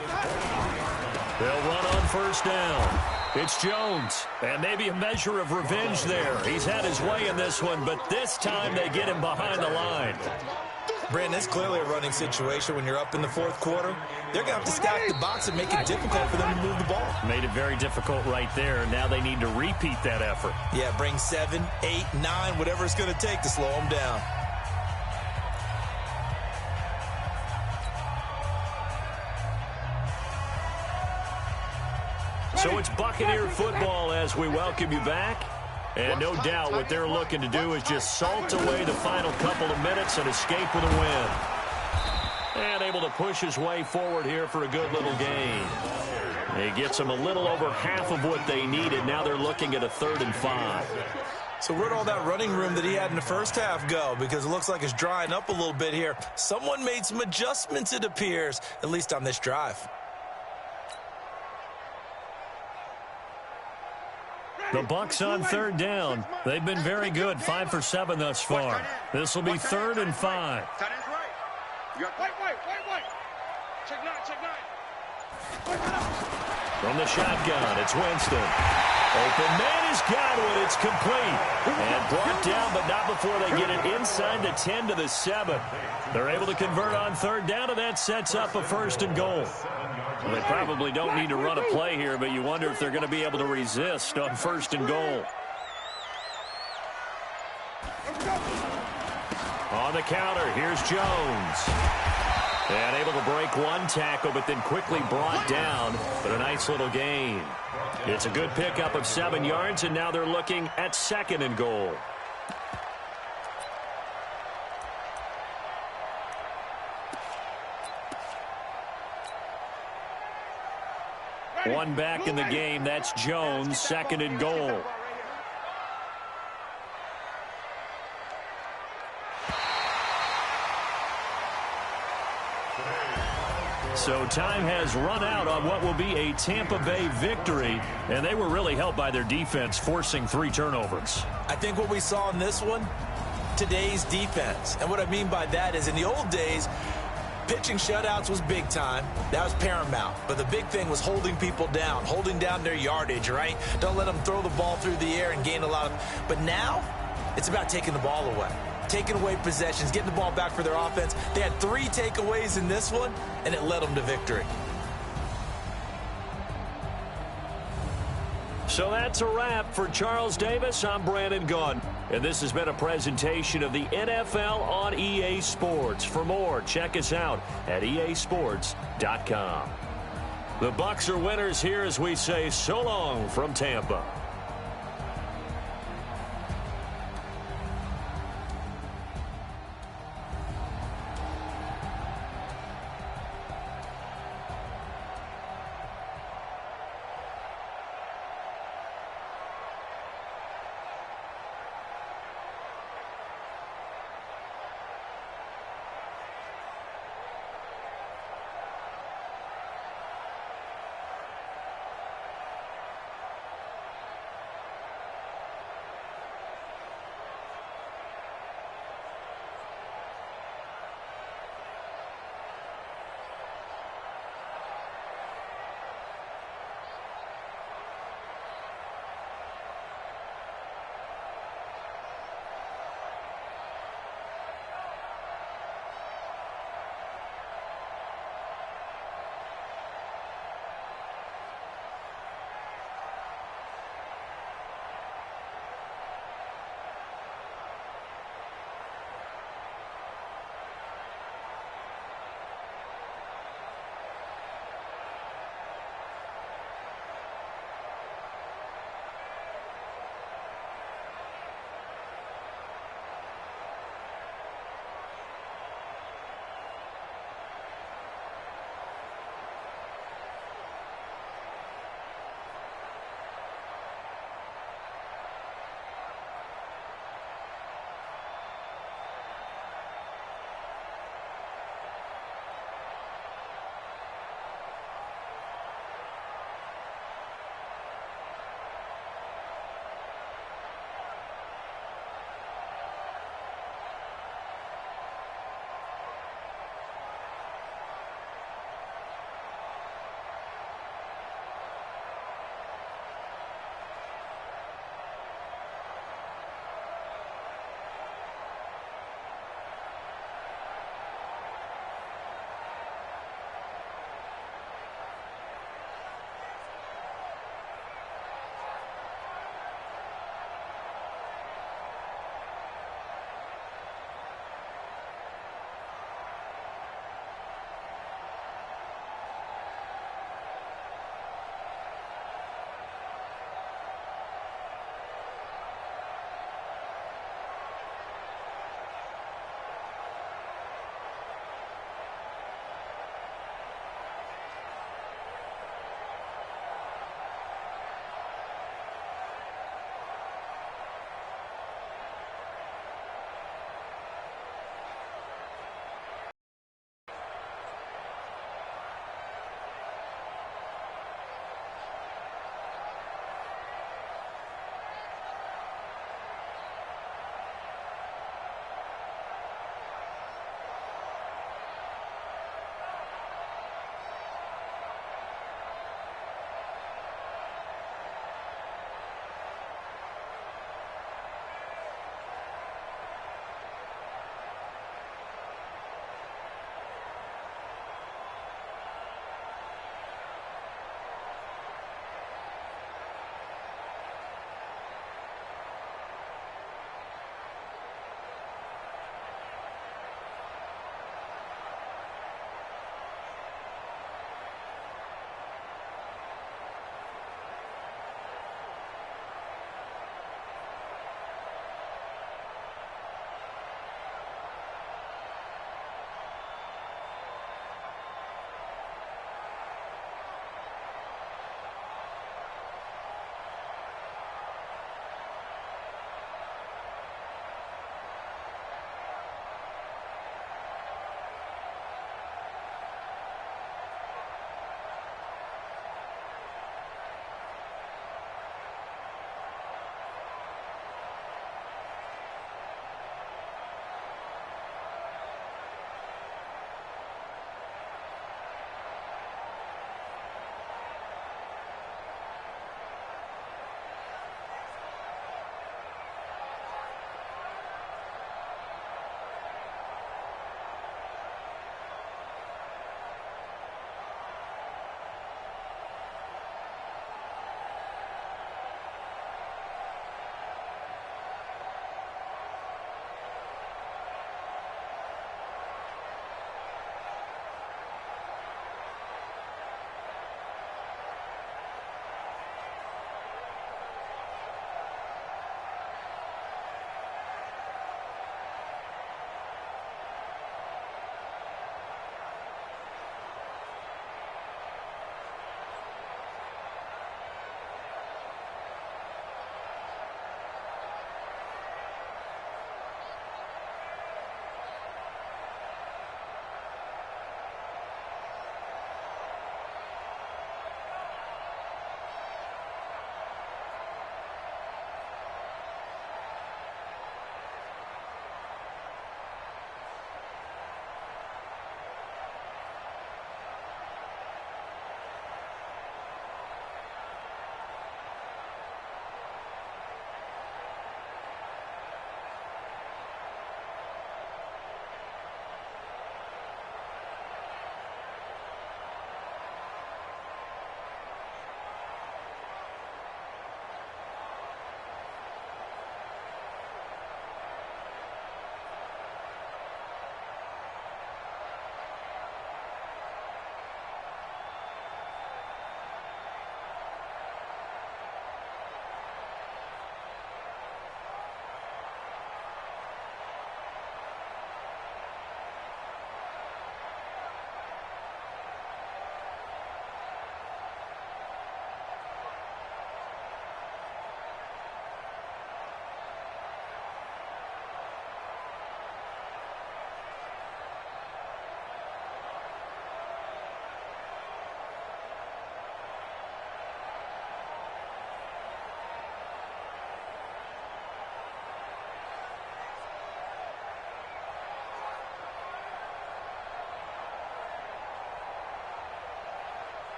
They'll run on first down. It's Jones, and maybe a measure of revenge there. He's had his way in this one, but this time they get him behind the line. Brandon, it's clearly a running situation when you're up in the 4th quarter. They're going to have to stack the box and make it difficult for them to move the ball. Made it very difficult right there. Now they need to repeat that effort. Yeah, bring 7, 8, 9, whatever it's going to take to slow them down. So it's Buccaneer football as we welcome you back. And no doubt what they're looking to do is just salt away the final couple of minutes and escape with a win. And able to push his way forward here for a good little gain. He gets them a little over half of what they needed. Now they're looking at a 3rd and 5. So where'd all that running room that he had in the first half go? Because it looks like it's drying up a little bit here. Someone made some adjustments, it appears, at least on this drive. The Bucs on third down. They've been very good, 5 for 7 thus far. This will be 3rd and 5. From the shotgun, it's Winston. Open man has got one. It's complete. And brought down, but not before they get it inside the 10 to the 7. They're able to convert on third down, and that sets up a 1st and goal. Well, they probably don't need to run a play here, but you wonder if they're going to be able to resist on 1st and goal. On the counter, here's Jones. And able to break one tackle, but then quickly brought down. But a nice little gain. It's a good pickup of 7 yards, and now they're looking at 2nd and goal. One back in the game. That's Jones, 2nd and goal. So time has run out on what will be a Tampa Bay victory, and they were really helped by their defense, forcing 3 turnovers. I think what we saw in this one, today's defense. And what I mean by that is in the old days, pitching shutouts was big time. That was paramount. But the big thing was holding people down, holding down their yardage, right? Don't let them throw the ball through the air and gain a lot of... But now, it's about taking the ball away. Taking away possessions, getting the ball back for their offense. They had 3 takeaways in this one, and it led them to victory. So that's a wrap for Charles Davis. I'm Brandon Gaudin, and this has been a presentation of the NFL on EA Sports. For more, check us out at easports.com. The Bucs are winners here as we say so long from Tampa.